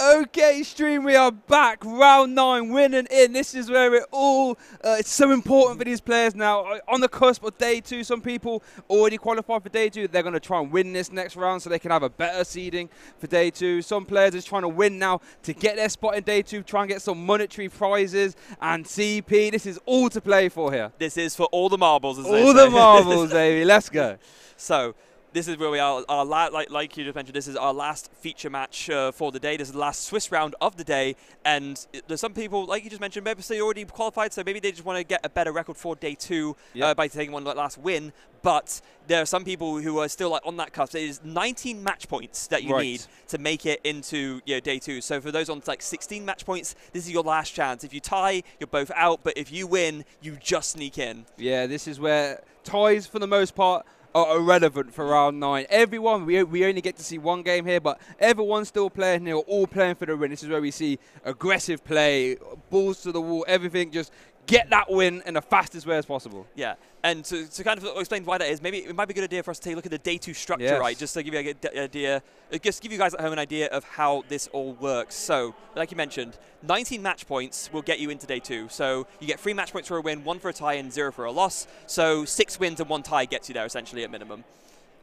Okay, stream, we are back. Round 9, winning in. This is where it all, it's so important for these players now. On the cusp of day 2, some people already qualified for day 2. They're going to try and win this next round so they can have a better seeding for day 2. Some players are trying to win now to get their spot in day 2, try and get some monetary prizes and CP. This is all to play for here. This is for all the marbles, as they All say. the marbles, baby. Let's go. So, this is where we are. Like you just mentioned, this is our last feature match for the day. This is the last Swiss round of the day. And there's some people, like you just mentioned, maybe they already qualified, so maybe they just want to get a better record for day 2 by taking one last win. But there are some people who are still on that cusp. It is 19 match points that you need to make it into day 2. So for those on 16 match points, this is your last chance. If you tie, you're both out. But if you win, you just sneak in. Yeah, this is where ties, for the most part, are irrelevant for round 9. Everyone, we only get to see one game here, but everyone's still playing here, all playing for the win. This is where we see aggressive play, balls to the wall, everything, just get that win in the fastest way as possible. Yeah, and to kind of explain why that is, maybe it might be a good idea for us to take a look at the day 2 structure, right? Just to give you an idea, just give you guys at home an idea of how this all works. So, like you mentioned, 19 match points will get you into day 2. So you get 3 match points for a win, 1 for a tie, and 0 for a loss. So 6 wins and 1 tie gets you there essentially at minimum.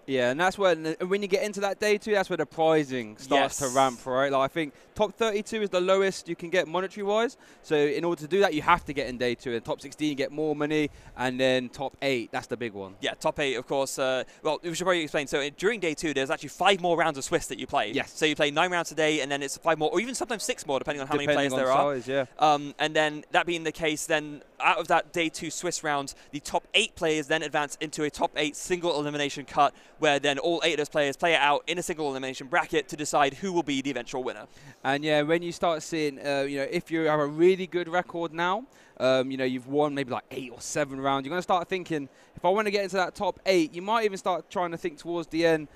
Yeah, and that's when you get into that day 2, that's where the prizing starts to ramp, right? Like, I think top 32 is the lowest you can get monetary-wise. So in order to do that, you have to get in day 2. And top 16, you get more money. And then top 8, that's the big one. Yeah, top 8, of course. Well, we should probably explain. So during day 2, there's actually 5 more rounds of Swiss that you play. Yes. So you play 9 rounds a day, and then it's 5 more, or even sometimes 6 more, depending on how many players there are. Size, yeah. And then that being the case, then out of that day 2 Swiss round, the top 8 players then advance into a top 8 single elimination cut, where then all 8 of those players play it out in a single elimination bracket to decide who will be the eventual winner. And yeah, when you start seeing, if you have a really good record now, you've won maybe like 8 or 7 rounds, you're going to start thinking, if I want to get into that top 8, you might even start trying to think towards the end,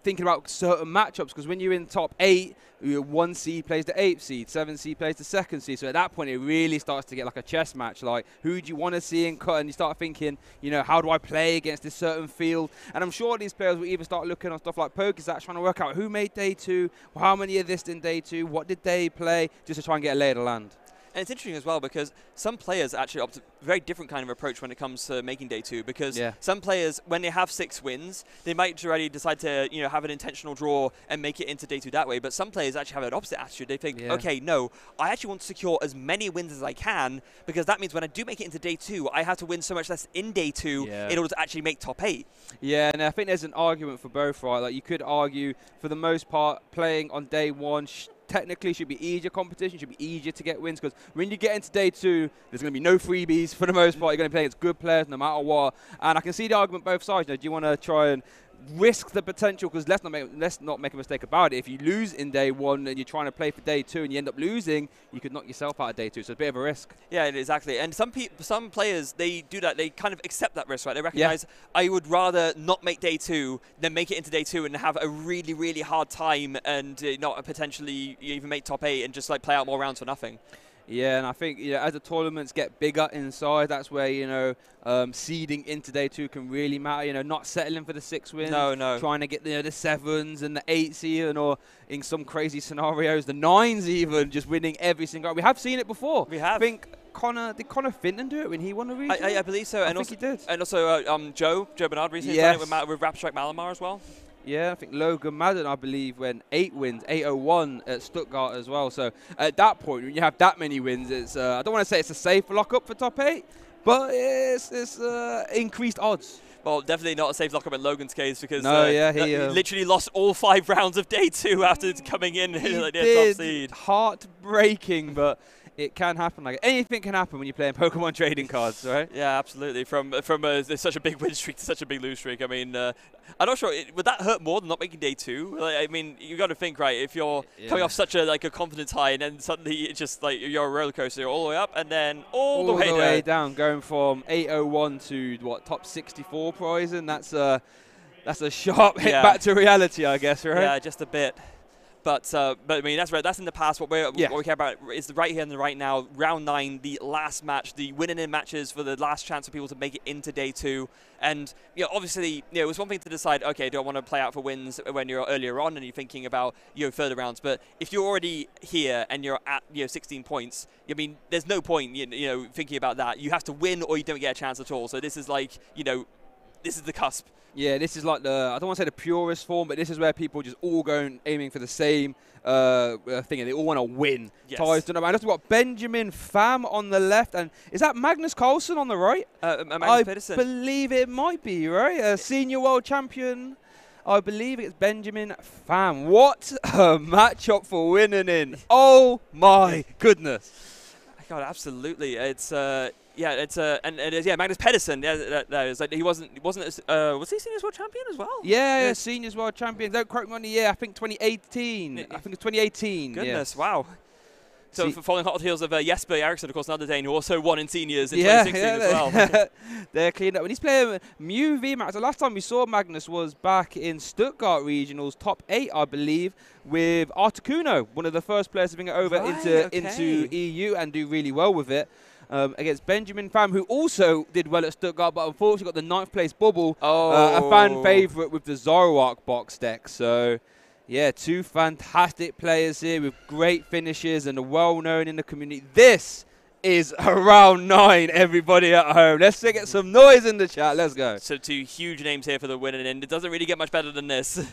thinking about certain matchups, because when you're in top 8, 1 seed plays the 8th seed, 7 seed plays the 2nd seed. So at that point, it really starts to get like a chess match. Like, who do you want to see in cut? And you start thinking, how do I play against this certain field? And I'm sure these players will even start looking on stuff like PokeStats, trying to work out who made day 2, how many of this in day 2, what did they play, just to try and get a lay of the land. And it's interesting as well because some players actually opt a very different kind of approach when it comes to making day 2, because some players, when they have 6 wins, they might already decide to have an intentional draw and make it into day 2 that way. But some players actually have an opposite attitude. They think, okay, no, I actually want to secure as many wins as I can, because that means when I do make it into day 2, I have to win so much less in day 2 in order to actually make top 8. Yeah, and I think there's an argument for both, right? Like, you could argue, for the most part, playing on day 1 technically should be easier competition, should be easier to get wins, because when you get into day 2, there's going to be no freebies for the most part. You're going to play against good players no matter what. And I can see the argument both sides. Do you want to try and risk the potential? Because let's not make a mistake about it. If you lose in day 1 and you're trying to play for day 2 and you end up losing, you could knock yourself out of day 2. So it's a bit of a risk. Yeah, exactly. And some players, they do that. They kind of accept that risk, right? They recognize, I would rather not make day 2 than make it into day 2 and have a really, really hard time and not potentially even make top 8 and just play out more rounds for nothing. Yeah, and I think as the tournaments get bigger in size, that's where seeding into day 2 can really matter. Not settling for the 6 wins. No. Trying to get the 7s and the 8s even, or in some crazy scenarios the 9s even, just winning every single. We have seen it before. We have. I think did Connor Finton do it when he won the region? I believe so. I think he did. And also Joe Bernard recently done it with Rapstrike Malamar as well. Yeah, I think Logan Madden, I believe, went 8 wins, 801 at Stuttgart as well. So at that point, when you have that many wins, it's I don't want to say it's a safe lock-up for top 8, but it's increased odds. Well, definitely not a safe lock-up in Logan's case, because he literally lost all 5 rounds of day 2 after coming in like the top seed. Heartbreaking, but it can happen. Like, anything can happen when you're playing Pokemon trading cards, right? Yeah, absolutely. From such a big win streak to such a big lose streak. I mean, I'm not sure. Would that hurt more than not making day 2? I mean, you got to think, right? If you're coming off such a confidence high, and then suddenly it's just you're a roller coaster, you're all the way up, and then all the way down, going from 801 to top 64 pricing. That's a sharp hit back to reality, I guess, right? Yeah, just a bit. But I mean, that's in the past. What we care about is the right here and the right now. Round 9, the last match, the winning in matches for the last chance for people to make it into day 2. And obviously, it was one thing to decide, okay, do I want to play out for wins when you're earlier on and you're thinking about further rounds. But if you're already here and you're at 16 points, I mean, there's no point thinking about that. You have to win or you don't get a chance at all. So this is like this is the cusp. Yeah, this is like I don't want to say the purest form, but this is where people just all go aiming for the same thing, and they all want to win. Yes. And I've got Benjamin Pham on the left, and is that Magnus Carlsen on the right? Magnus Pedersen. Believe it might be, right? Senior world champion. I believe it's Benjamin Pham. What a matchup for winning in. Oh, my goodness. God, absolutely. It's... and it is Magnus Pedersen. Yeah, that is. Like, was he seniors world champion as well? Yeah, seniors world champion. Don't quote me on the year. I think 2018. I think it's 2018. Goodness, wow. So following hot heels of Jesper Eriksson, of course, another Dane who also won in seniors in 2016 as well. They're cleaned up. And he's playing Mew VMAX. The last time we saw Magnus was back in Stuttgart Regionals, top 8, I believe, with Articuno, one of the first players to bring it over into EU and do really well with it. Against Benjamin Pham, who also did well at Stuttgart, but unfortunately got the 9th place bubble. A fan favourite with the Zoroark box deck. So, yeah, 2 fantastic players here with great finishes and are well known in the community. This is a round 9, everybody at home. Let's get some noise in the chat. Let's go. So 2 huge names here for the winning, and it doesn't really get much better than this.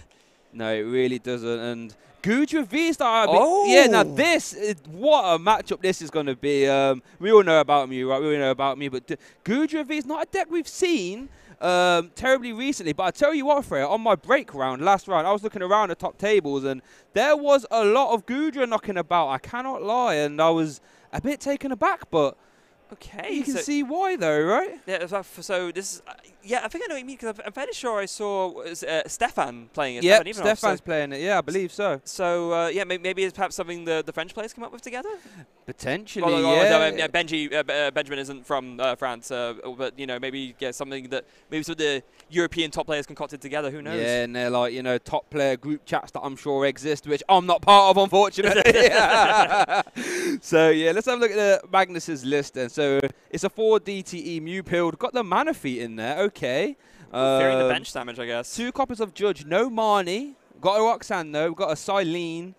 No, it really doesn't. And Gudra V-Star. Yeah, now this is what a matchup this is going to be. We all know about me, right? We all know about me. But Gudra V is not a deck we've seen terribly recently. But I tell you what, Freya, on my break round, last round, I was looking around the top tables and there was a lot of Gudra knocking about. I cannot lie. And I was a bit taken aback, but okay, you can see why, though, right? Yeah, so this is... I think I know what you mean, because I'm fairly sure I saw Stefan playing it. Yeah, Stefan's playing it. Yeah, I believe so. So, maybe it's perhaps something the French players come up with together? Potentially, yeah. Benjamin isn't from France, but, maybe something that maybe some of the European top players concocted together. Who knows? Yeah, and they're like, top player group chats that I'm sure exist, which I'm not part of, unfortunately. So, yeah, let's have a look at Magnus's list then. So, it's a 4 DTE Mew build. Got the Mana Feet in there. Okay. Fearing the bench damage, I guess. 2 copies of Judge. No Marnie. Got a Roxanne, though. Got a Silene.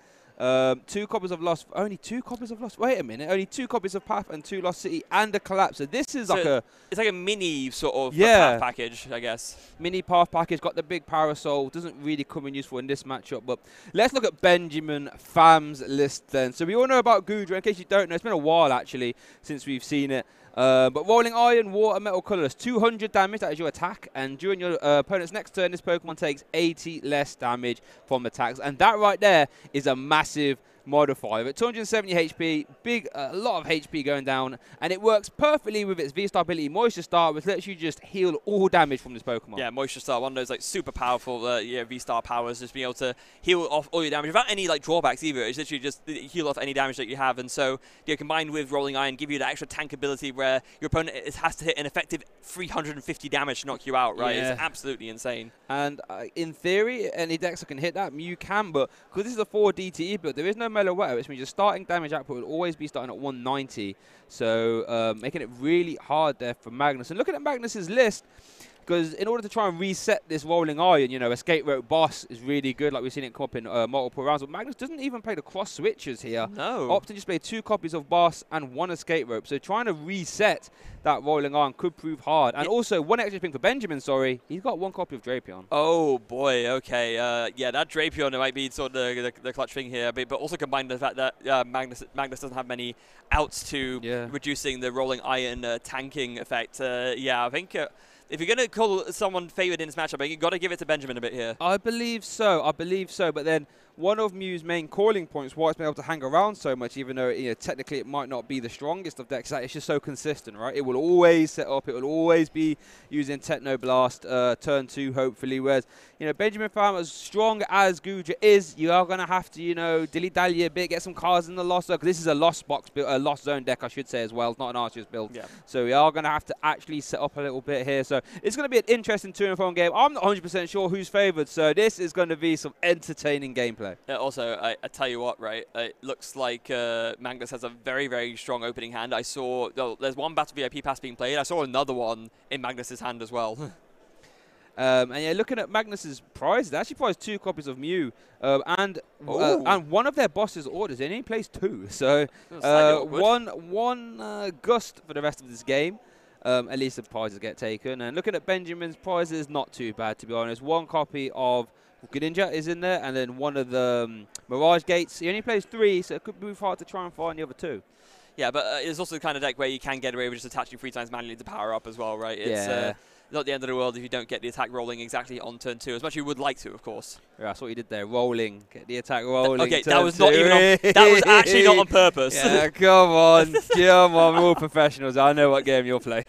2 copies of Lost. Only 2 copies of Lost. Wait a minute. Only 2 copies of Path and 2 Lost City and a Collapse. So this is like a... It's like a mini sort of Path package, I guess. Mini Path package. Got the big Parasol. Doesn't really come in useful in this matchup. But let's look at Benjamin Pham's list then. So we all know about Gudra. In case you don't know, it's been a while actually since we've seen it. But Rolling Iron, Water, Metal, Colourless, 200 damage, that is your attack. And during your opponent's next turn, this Pokemon takes 80 less damage from attacks. And that right there is a massive modifier. At 270 HP, a lot of HP going down, and it works perfectly with its V-Star ability, Moisture Star, which lets you just heal all damage from this Pokemon. Yeah, Moisture Star, one of those like super powerful V-Star powers, just being able to heal off all your damage without any like drawbacks either. It's literally just heal off any damage that you have, and so combined with Rolling Iron, give you that extra tank ability where your opponent has to hit an effective 350 damage to knock you out. Right? Yeah. It's absolutely insane. And in theory, any decks that can hit that, Mew can, but because this is a 4 DTE build, there is no Mellow Wetter, which means your starting damage output will always be starting at 190. So making it really hard there for Magnus. And looking at Magnus's list, because in order to try and reset this Rolling Iron, Escape Rope Boss is really good, like we've seen it come up in multiple rounds. But Magnus doesn't even play the cross switches here. No. Opting just play 2 copies of Boss and 1 Escape Rope. So trying to reset that Rolling Iron could prove hard. And also, one extra thing for Benjamin, he's got 1 copy of Drapion. Oh, boy, okay. That Drapion might be sort of the clutch thing here. But also combined with the fact that Magnus doesn't have many outs to reducing the Rolling Iron tanking effect. I think... if you're going to call someone favoured in this matchup, you've got to give it to Benjamin a bit here. I believe so. But then one of Mew's main calling points, why it's been able to hang around so much, even though technically it might not be the strongest of decks, it's just so consistent, right? It will always set up. It will always be using Technoblast turn 2, hopefully. Whereas, Benjamin Pham, as strong as Gudra is, you are going to have to, dilly-dally a bit, get some cards in the Lost Zone. Because this is a Lost Box build, a Lost Zone deck, I should say, as well. It's not an Arceus build. Yeah. So we are going to have to actually set up a little bit here. So it's going to be an interesting 2-and-4 game. I'm not 100% sure who's favoured. So this is going to be some entertaining gameplay. play. Also, I tell you what, right? It looks like Magnus has a very, very strong opening hand. I saw there's one Battle VIP pass being played. I saw another one in Magnus's hand as well. And yeah, looking at Magnus's prizes, they actually prized 2 copies of Mew and one of their boss's orders. They only placed 2, so one Gust for the rest of this game. At least the prizes get taken. And looking at Benjamin's prizes, not too bad, to be honest. 1 copy of Greninja is in there, and then one of the Mirage Gates. He only plays 3, so it could be hard to try and find the other 2. Yeah, but it's also the kind of deck where you can get away with just attaching 3 times manually to power up as well, right? It's not the end of the world if you don't get the attack rolling exactly on turn 2, as much as you would like to, of course. Yeah, that's what you did there, rolling. Get the attack rolling. Okay, that was not even on, that was actually not on purpose. Yeah, come on, come on, we're all professionals. I know what game you're playing.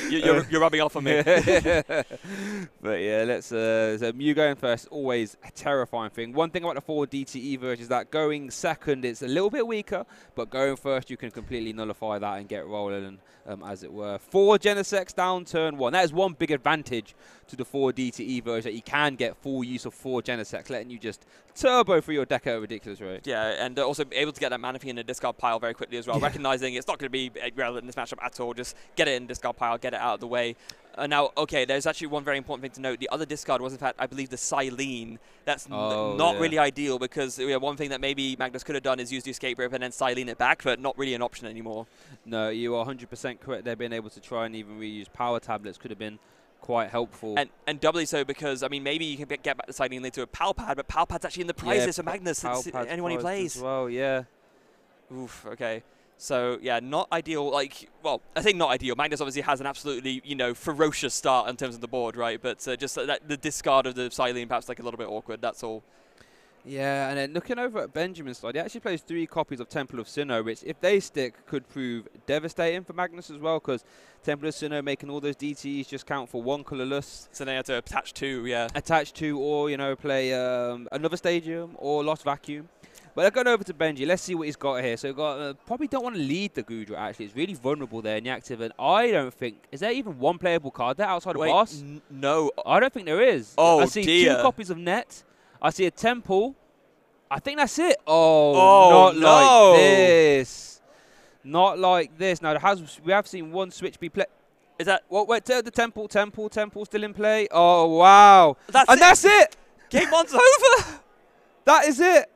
you're rubbing off on me. But yeah, let's. So Mew going first, always a terrifying thing. One thing about the 4 DTE version is that going second, it's a little bit weaker, but going first, you can completely nullify that and get rolling, as it were. 4 Genesects down turn 1. That is one big advantage to the 4 DTE version, that you can get full use of 4 Genesects, letting you just turbo through your deck at a ridiculous rate. Yeah, and also able to get that Manaphy in the discard pile very quickly as well, recognizing it's not going to be relevant in this matchup at all. Just get it in the discard pile, get it out of the way. Now, okay, there's actually one very important thing to note. The other discard was, in fact, I believe, the Silene. That's not really ideal, because one thing that maybe Magnus could have done is use the escape rope and then Silene it back, but not really an option anymore. No, you are 100% correct. They've been able to try and even reuse power tablets. Could have been quite helpful. And doubly so because, I mean, maybe you can get back the Silene later to a Pal Pad, but Pal Pad's actually in the prize list for Magnus. It's anyone he plays. As well, yeah. Oof, okay. So, yeah, not ideal. Like, well, I think not ideal. Magnus obviously has an absolutely, ferocious start in terms of the board, right? But just the discard of the Silene perhaps like a little bit awkward, that's all. Yeah, and then looking over at Benjamin's side, he actually plays 3 copies of Temple of Sinnoh, which, if they stick, could prove devastating for Magnus as well, because Temple of Sinnoh making all those DTs just count for 1 colorless. So they have to attach 2, yeah. Attach 2, or, play another Stadium or Lost Vacuum. But let's go over to Benji. Let's see what he's got here. So we've got, probably don't want to lead the Gudra, actually. It's really vulnerable there in the active. And I don't think, is there even one playable card there outside of boss? No. I don't think there is. Oh, I see dear. 2 copies of Net. I see a Temple. I think that's it. Not like this. Not like this. Now, we have seen 1 switch be played. Is that... Well, wait, the Temple still in play. Oh, wow. That's it. Game 1's over. That is it.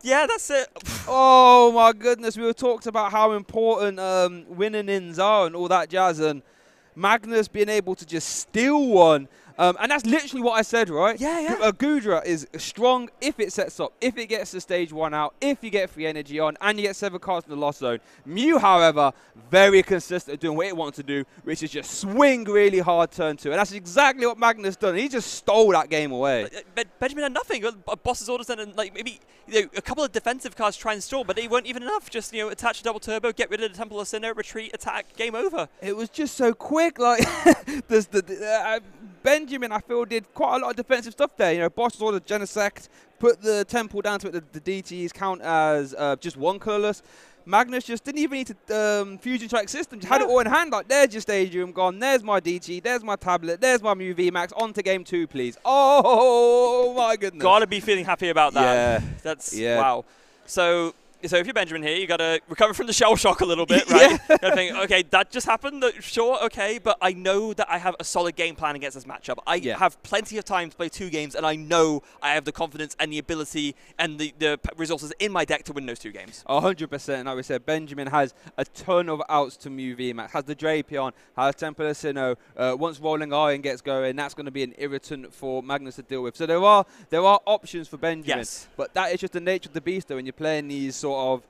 Yeah, that's it. Oh, my goodness. We were talked about how important winning ins are and all that jazz. And Magnus being able to just steal one. And that's literally what I said, right? Yeah. Gudra is strong if it sets up, if it gets the stage 1 out, if you get free energy on, and you get 7 cards in the lost zone. Mew, however, very consistent at doing what it wants to do, which is just swing really hard turn 2. And that's exactly what Magnus done. He just stole that game away. Benjamin had nothing. Boss's orders and maybe a couple of defensive cards try and stall, but they weren't even enough. Just attach a double turbo, get rid of the Temple of Sinnoh, retreat, attack, game over. It was just so quick. Like Benjamin, I feel, did quite a lot of defensive stuff there. Boss's order Genesect, put the Temple down to it. The DTs count as just 1 colorless. Magnus just didn't even need to Fusion Strike system. Just had it all in hand. Like, there's your Stadium gone. There's my DT. There's my tablet. There's my Mew VMAX. On to game 2, please. Oh, my goodness. Gotta be feeling happy about that. Yeah. Wow. So if you're Benjamin here, you got to recover from the shell shock a little bit, right? You gotta think, okay, that just happened. Sure, okay, but I know that I have a solid game plan against this matchup. I have plenty of time to play 2 games, and I know I have the confidence and the ability and the resources in my deck to win those 2 games. 100%. Like we said, Benjamin has a ton of outs to Mew VMAX. Has the Drapion, has Temple of Sinnoh. Once Rolling Iron gets going, that's going to be an irritant for Magnus to deal with. So there are options for Benjamin. Yes. But that is just the nature of the beast, though, when you're playing these sort of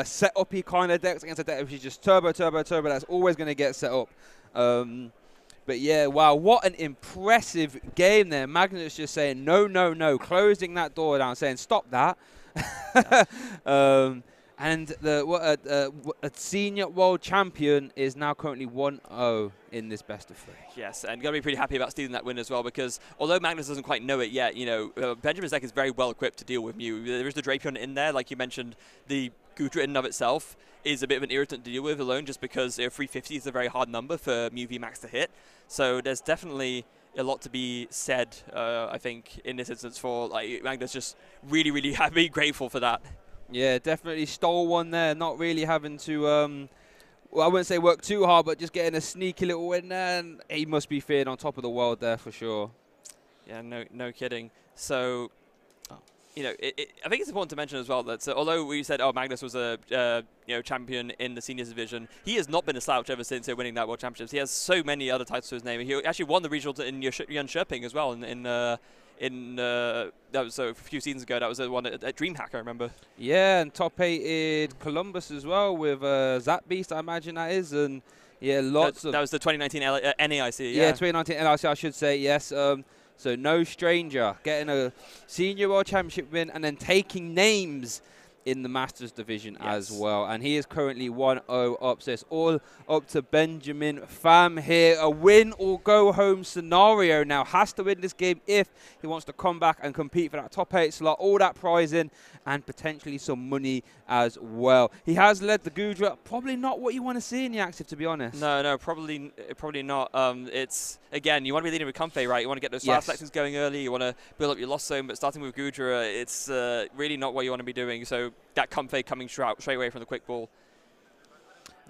set-up-y kind of decks against a deck which is just turbo. That's always going to get set up. But yeah, wow, what an impressive game there. Magnus just saying, no, closing that door down, saying, stop that. And a senior world champion is now currently 1-0 in this best of 3. Yes, and got to be pretty happy about stealing that win as well, because although Magnus doesn't quite know it yet, Benjamin's deck is very well equipped to deal with Mew. There is the Drapion in there, like you mentioned. The Gudra in and of itself is a bit of an irritant to deal with alone, just because 350 is a very hard number for Mew VMAX to hit. So there's definitely a lot to be said, I think, in this instance for like Magnus just really, really happy, grateful for that. Yeah, definitely stole one there, not really having to, well, I wouldn't say work too hard, but just getting a sneaky little win there, and he must be feared on top of the world there for sure. Yeah, no kidding. So, you know, I think it's important to mention as well that although we said, oh, Magnus was a champion in the seniors division, he has not been a slouch ever since winning that World Championships. He has so many other titles to his name. He actually won the regional in Jönköping as well that was a few seasons ago. That was the one at DreamHack, I remember. Yeah, and top 8'd Columbus as well with Zap Beast, I imagine that is, and yeah, lots of. That was the 2019 NAIC. Yeah, 2019 NAIC, I should say, yes. So no stranger getting a senior world championship win and then taking names in the Masters division as well. And he is currently 1-0 up. So it's all up to Benjamin Pham here. A win or go home scenario now. Has to win this game if he wants to come back and compete for that top 8 slot. All that prizing and potentially some money as well. He has led the Gudra. Probably not what you want to see in the active, to be honest. No, probably not. It's, again, you want to be leading with Comfey, right? You want to get those fast selections going early. You want to build up your loss zone, but starting with Gudra, it's really not what you want to be doing. So that Comfey coming straight away from the quick ball.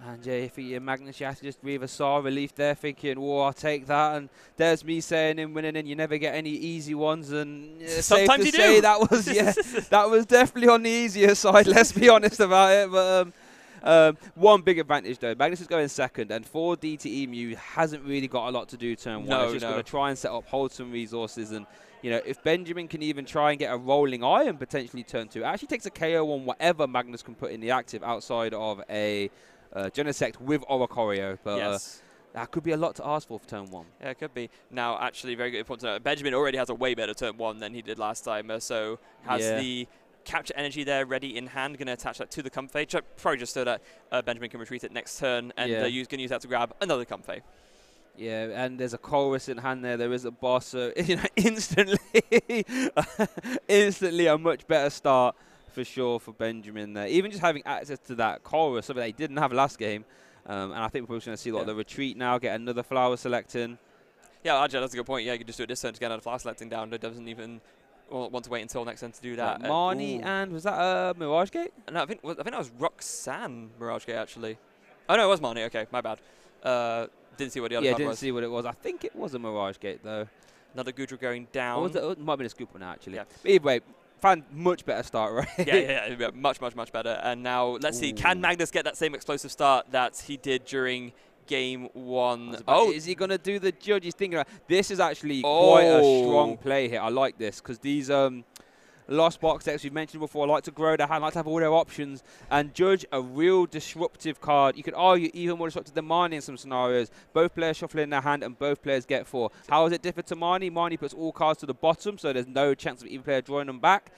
And yeah, if you're Magnus, you have to just breathe a sigh of relief there, thinking, "Whoa, I'll take that." And there's me saying in winning, and you never get any easy ones. And sometimes you do. do. That was that was definitely on the easier side. Let's be honest about it. But one big advantage though, Magnus is going second, and for DTE Mew hasn't really got a lot to do turn one. It's just going to try and set up, hold some resources, and you know, if Benjamin can even try and get a rolling iron potentially turn 2, it actually takes a KO on whatever Magnus can put in the active outside of a Genesect with Oricorio, but that could be a lot to ask for turn 1. Yeah, it could be. Now, actually, very good point to note. Benjamin already has a way better turn 1 than he did last time, so has the capture energy there ready in hand, going to attach that to the Comfey, probably just so that Benjamin can retreat it next turn, and going to use that to grab another Comfey. Yeah, and there's a chorus in hand there. There is a boss, so you know, instantly a much better start for sure for Benjamin there. Even just having access to that chorus, something they didn't have last game, and I think we're going to see the retreat now, get another flower selecting. Yeah, actually, that's a good point. Yeah, you can just do it this turn to get another flower selecting down. It doesn't even want to wait until next turn to do that. Marnie and was that Mirage Gate? No, I think that was Roxanne Mirage Gate actually. Oh no, it was Marnie. Okay, my bad. Didn't see what the other card was. Yeah, didn't see what it was. I think it was a Mirage Gate, though. Another Gudra going down. Or was it might have been a scoop one, actually. Yeah. But either way, found much better start, right? Yeah, much better. And now, let's see, can Magnus get that same explosive start that he did during Game 1? Is he going to do the judge? He's thinking about this is actually quite a strong play here. I like this, because these Lost Box decks we've mentioned before like to grow their hand, like to have all their options, and Judge, a real disruptive card. You could argue even more disruptive than Marnie in some scenarios. Both players shuffle in their hand and both players get 4. How does it differ to Marnie? Marnie puts all cards to the bottom, so there's no chance of either player drawing them back,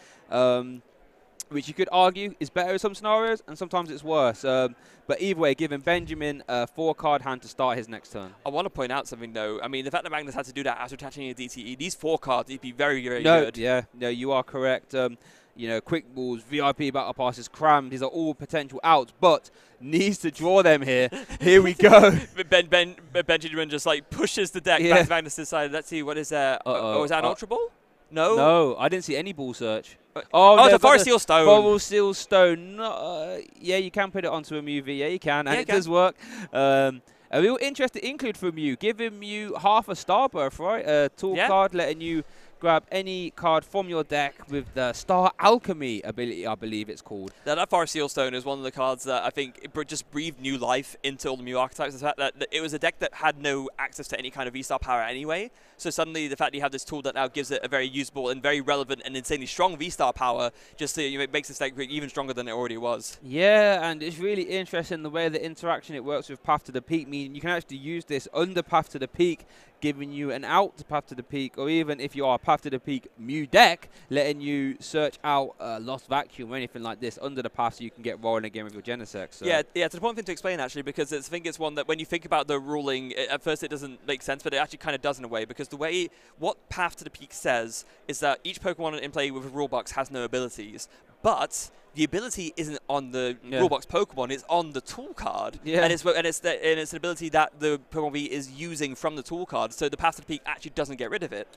which you could argue is better in some scenarios, and sometimes it's worse. But either way, giving Benjamin a 4-card hand to start his next turn. I want to point out something, though. I mean, the fact that Magnus had to do that after attaching a DTE, these 4 cards, he'd be very, very good. Yeah, no, you are correct. You know, Quick Balls, VIP Battle Passes, Cram, these are all potential outs, but needs to draw them here. Here we go. Benjamin just, like, pushes the deck back to Magnus' side. Let's see, what is there? Oh, is that an Ultra Ball? No, I didn't see any ball search. No, it's a Forest Seal Stone. Forest Seal Stone. No, yeah, you can put it onto a Mew V. Yeah, you can, and it does work. A real interesting include from you, giving you half a Star Birth, right? A tool card, letting you grab any card from your deck with the Star Alchemy ability, I believe it's called. Now, that Forest Seal Stone is one of the cards that I think it just breathed new life into all the Mew archetypes. The fact that it was a deck that had no access to any kind of V-Star power anyway. So suddenly the fact that you have this tool that now gives it a very usable and very relevant and insanely strong V-Star power just makes this deck even stronger than it already was. Yeah, and it's really interesting the way the interaction it works with Path to the Peak, meaning you can actually use this under Path to the Peak, giving you an out to Path to the Peak, or even if you are a Path to the Peak Mew deck, letting you search out Lost Vacuum or anything like this under the path so you can get rolling again with your Genesect. So. Yeah, it's an important thing to explain actually, because I think it's one that when you think about the ruling, at first it doesn't make sense, but it actually kind of does in a way, because the way what Path to the Peak says is that each Pokemon in play with a rule box has no abilities, but the ability isn't on the rulebox Pokemon; it's on the tool card, and it's an ability that the Pokemon V is using from the tool card. So the Path to the Peak actually doesn't get rid of it.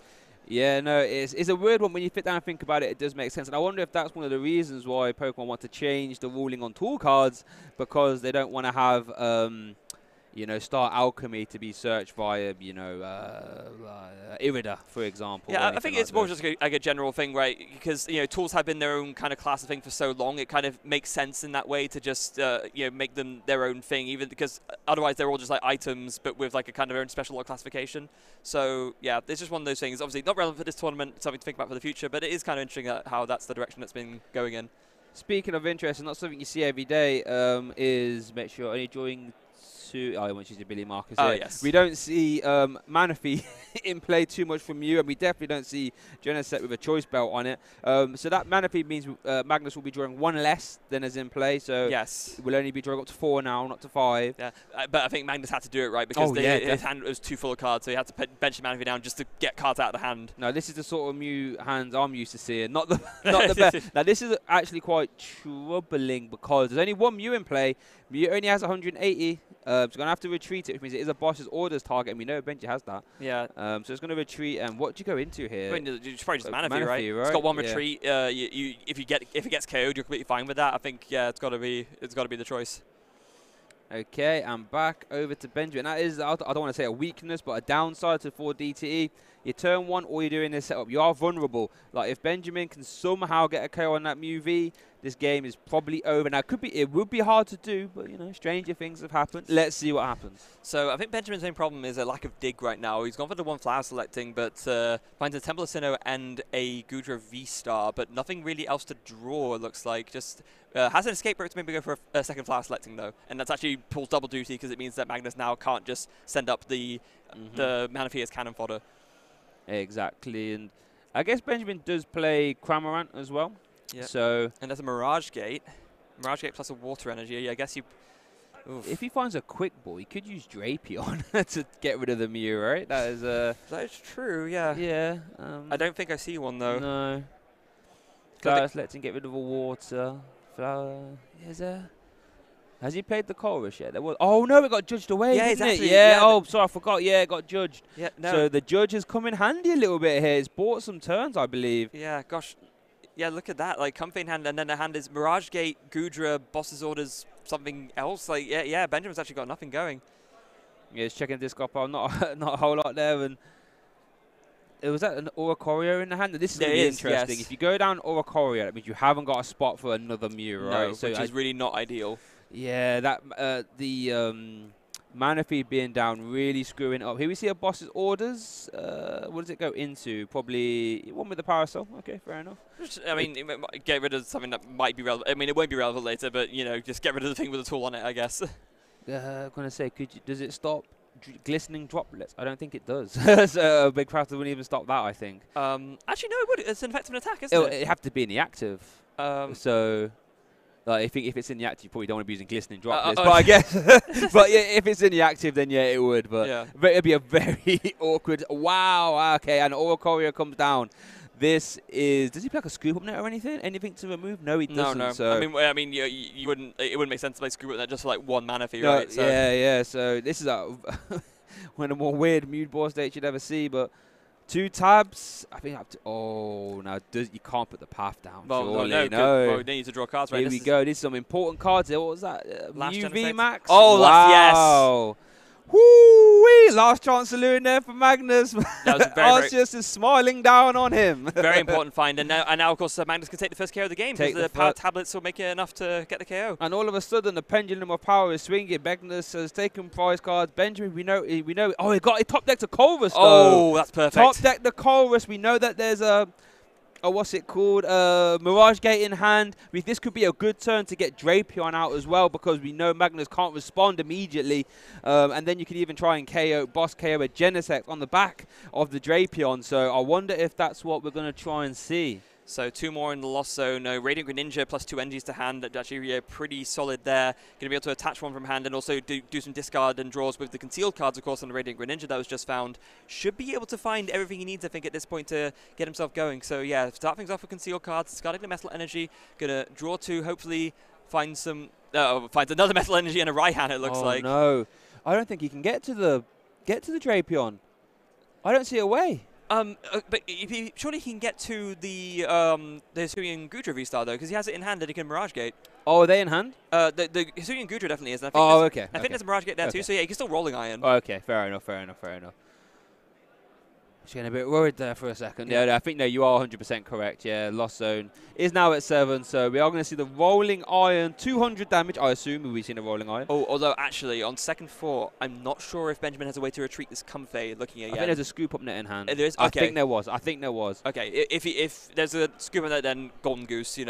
Yeah, no, it's a weird one. When you sit down and think about it, it does make sense. And I wonder if that's one of the reasons why Pokemon want to change the ruling on tool cards, because they don't want to have, you know, Star Alchemy to be searched via, you know, Irida, for example. Yeah, I think it's more just like a general thing, right? Because, you know, tools have been their own kind of class of thing for so long. It kind of makes sense in that way to just, you know, make them their own thing, even because otherwise they're all just like items, but with like a kind of own special classification. So, yeah, it's just one of those things. Obviously, not relevant for this tournament, something to think about for the future, but it is kind of interesting how that's the direction it's been going in. Speaking of interest, and not something you see every day, is make sure only during I want to use Billy Marcus here. Yes. We don't see Manaphy in play too much from you, and we definitely don't see Genesect with a choice belt on it. So that Manaphy means Magnus will be drawing one less than is in play. So yes, we'll only be drawing up to 4 now, not to 5. Yeah, but I think Magnus had to do it right because his hand was too full of cards, so he had to bench Manaphy down just to get cards out of the hand. No, this is the sort of Mew hands I'm used to seeing, not the best. Now this is actually quite troubling because there's only one Mew in play. Mew only has 180. So it's going to have to retreat it, which means it is a boss's orders target, and we know Benji has that. Yeah. So it's going to retreat, and what do you go into here? I mean, it's probably just Manaphy, right? It's got one retreat. If it gets KO'd, you're completely fine with that. I think it's got to be the choice. Okay, I'm back over to Benjamin. That is, I don't want to say a weakness, but a downside to 4 DTE. Your turn 1, all you're doing is setup. You are vulnerable. Like, if Benjamin can somehow get a KO on that Mew V, this game is probably over. Now, it would be hard to do, but, you know, stranger things have happened. Let's see what happens. So I think Benjamin's main problem is a lack of dig right now. He's gone for the 1 flower selecting, but finds a Temple of Sinnoh and a Goodra V-Star, but nothing really else to draw, it looks like. Just has an escape route to maybe go for a 2nd flower selecting, though. And that's actually pulls double duty because it means that Magnus now can't just send up the Manaphy as cannon fodder. Exactly, and I guess Benjamin does play Cramorant as well. Yeah. So and there's a Mirage Gate plus a Water Energy. I guess you. Oof. If he finds a quick ball, he could use Drapion to get rid of the Mew, right? That is true. Yeah. Yeah. I don't think I see one though. No. Flowers lets him get rid of a water. Flower. Is there? Has he played the chorus yet? There was. Oh no, it got judged away. Yeah, didn't exactly. It? Yeah. Oh, sorry, I forgot. Yeah, it got judged. Yeah. No. So the judge has come in handy a little bit here. He's bought some turns, I believe. Yeah. Gosh. Yeah. Look at that. Like comfy in hand, and then the hand is Mirage Gate, Goodra, Boss's Orders, something else. Like yeah. Benjamin's actually got nothing going. Yeah, he's checking disc up. Not a whole lot there, and. Was that an Oricorio in the hand? This is really interesting. Yes. If you go down Oricorio, that means you haven't got a spot for another Mew, right? No, so which is really not ideal. Yeah, that the Manaphy being down really screwing up. Here we see a boss's orders. What does it go into? Probably one with the Parasol. Okay, fair enough. I mean, get rid of something that might be relevant. I mean, it won't be relevant later, but you know, just get rid of the thing with the tool on it, I guess. I'm gonna say, does it stop glistening droplets? I don't think it does. So a big crafter wouldn't even stop that, I think. Actually, no, it would. It's an effective attack, isn't it? It'd have to be in the active. So. Like if it's in the active, you probably don't want to be using glistening droplets. But I guess, but yeah, if it's in the active, then yeah, it would. But it'd be a very awkward. Wow. Okay, and Oricorio comes down. This is. Does he play like a scoop up net or anything? Anything to remove? No, he doesn't. No. So I mean, you wouldn't. It wouldn't make sense to play scoop up net just for like 1 Manaphy, no, right? So yeah. So this is one of the more weird Mew board states you'd ever see, but. 2 tabs. I think up to. Oh, now you can't put the path down. Well, surely. No. Well, we need to draw cards, right? Here we go. These are some important cards here. What was that? UV Max. Oh, wow. Yes. Woo-wee! Last chance saloon there for Magnus. That was Arceus is smiling down on him. Very important find. And now of course, Magnus can take the first KO of the game because the power tablets will make it enough to get the KO. And all of a sudden, the pendulum of power is swinging. Magnus has taken prize cards. Benjamin, we know. Oh, he top decked a Colress, though. Oh, that's perfect. Top decked the Colress. We know that there's a... what's it called? Mirage Gate in hand. This could be a good turn to get Drapion out as well because we know Magnus can't respond immediately. And then you can even try and boss KO a Genesect on the back of the Drapion. So I wonder if that's what we're going to try and see. So 2 more in the lost zone. Radiant Greninja plus 2 energies to hand. Actually, pretty solid there. Going to be able to attach one from hand and also do some discard and draws with the concealed cards, of course, on the Radiant Greninja that was just found. Should be able to find everything he needs, I think, at this point to get himself going. So yeah, start things off with concealed cards, discarding the Metal Energy. Going to draw 2, hopefully find some... finds another Metal Energy and a Raihan, it looks like. No. I don't think he can get to the Drapion. I don't see a way. But surely he can get to the Hisuian Gudra V-Star, though, because he has it in hand and he can Mirage Gate. Oh, are they in hand? The Hisuian Gudra definitely is. And I think I think there's a Mirage Gate there, too, so yeah, he can still Rolling Iron. Oh, okay, fair enough. Just getting a bit worried there for a second. Yeah, I think, no, you are 100% correct. Yeah, Lost Zone is now at 7, so we are going to see the Rolling Iron, 200 damage, I assume. We've seen a Rolling Iron. Oh, although, actually, on second thought, I'm not sure if Benjamin has a way to retreat this Comfey looking again. I think there's a Scoop Up Net in hand. There is? Okay. I think there was. Okay, if there's a Scoop Up Net, then Golden Goose, you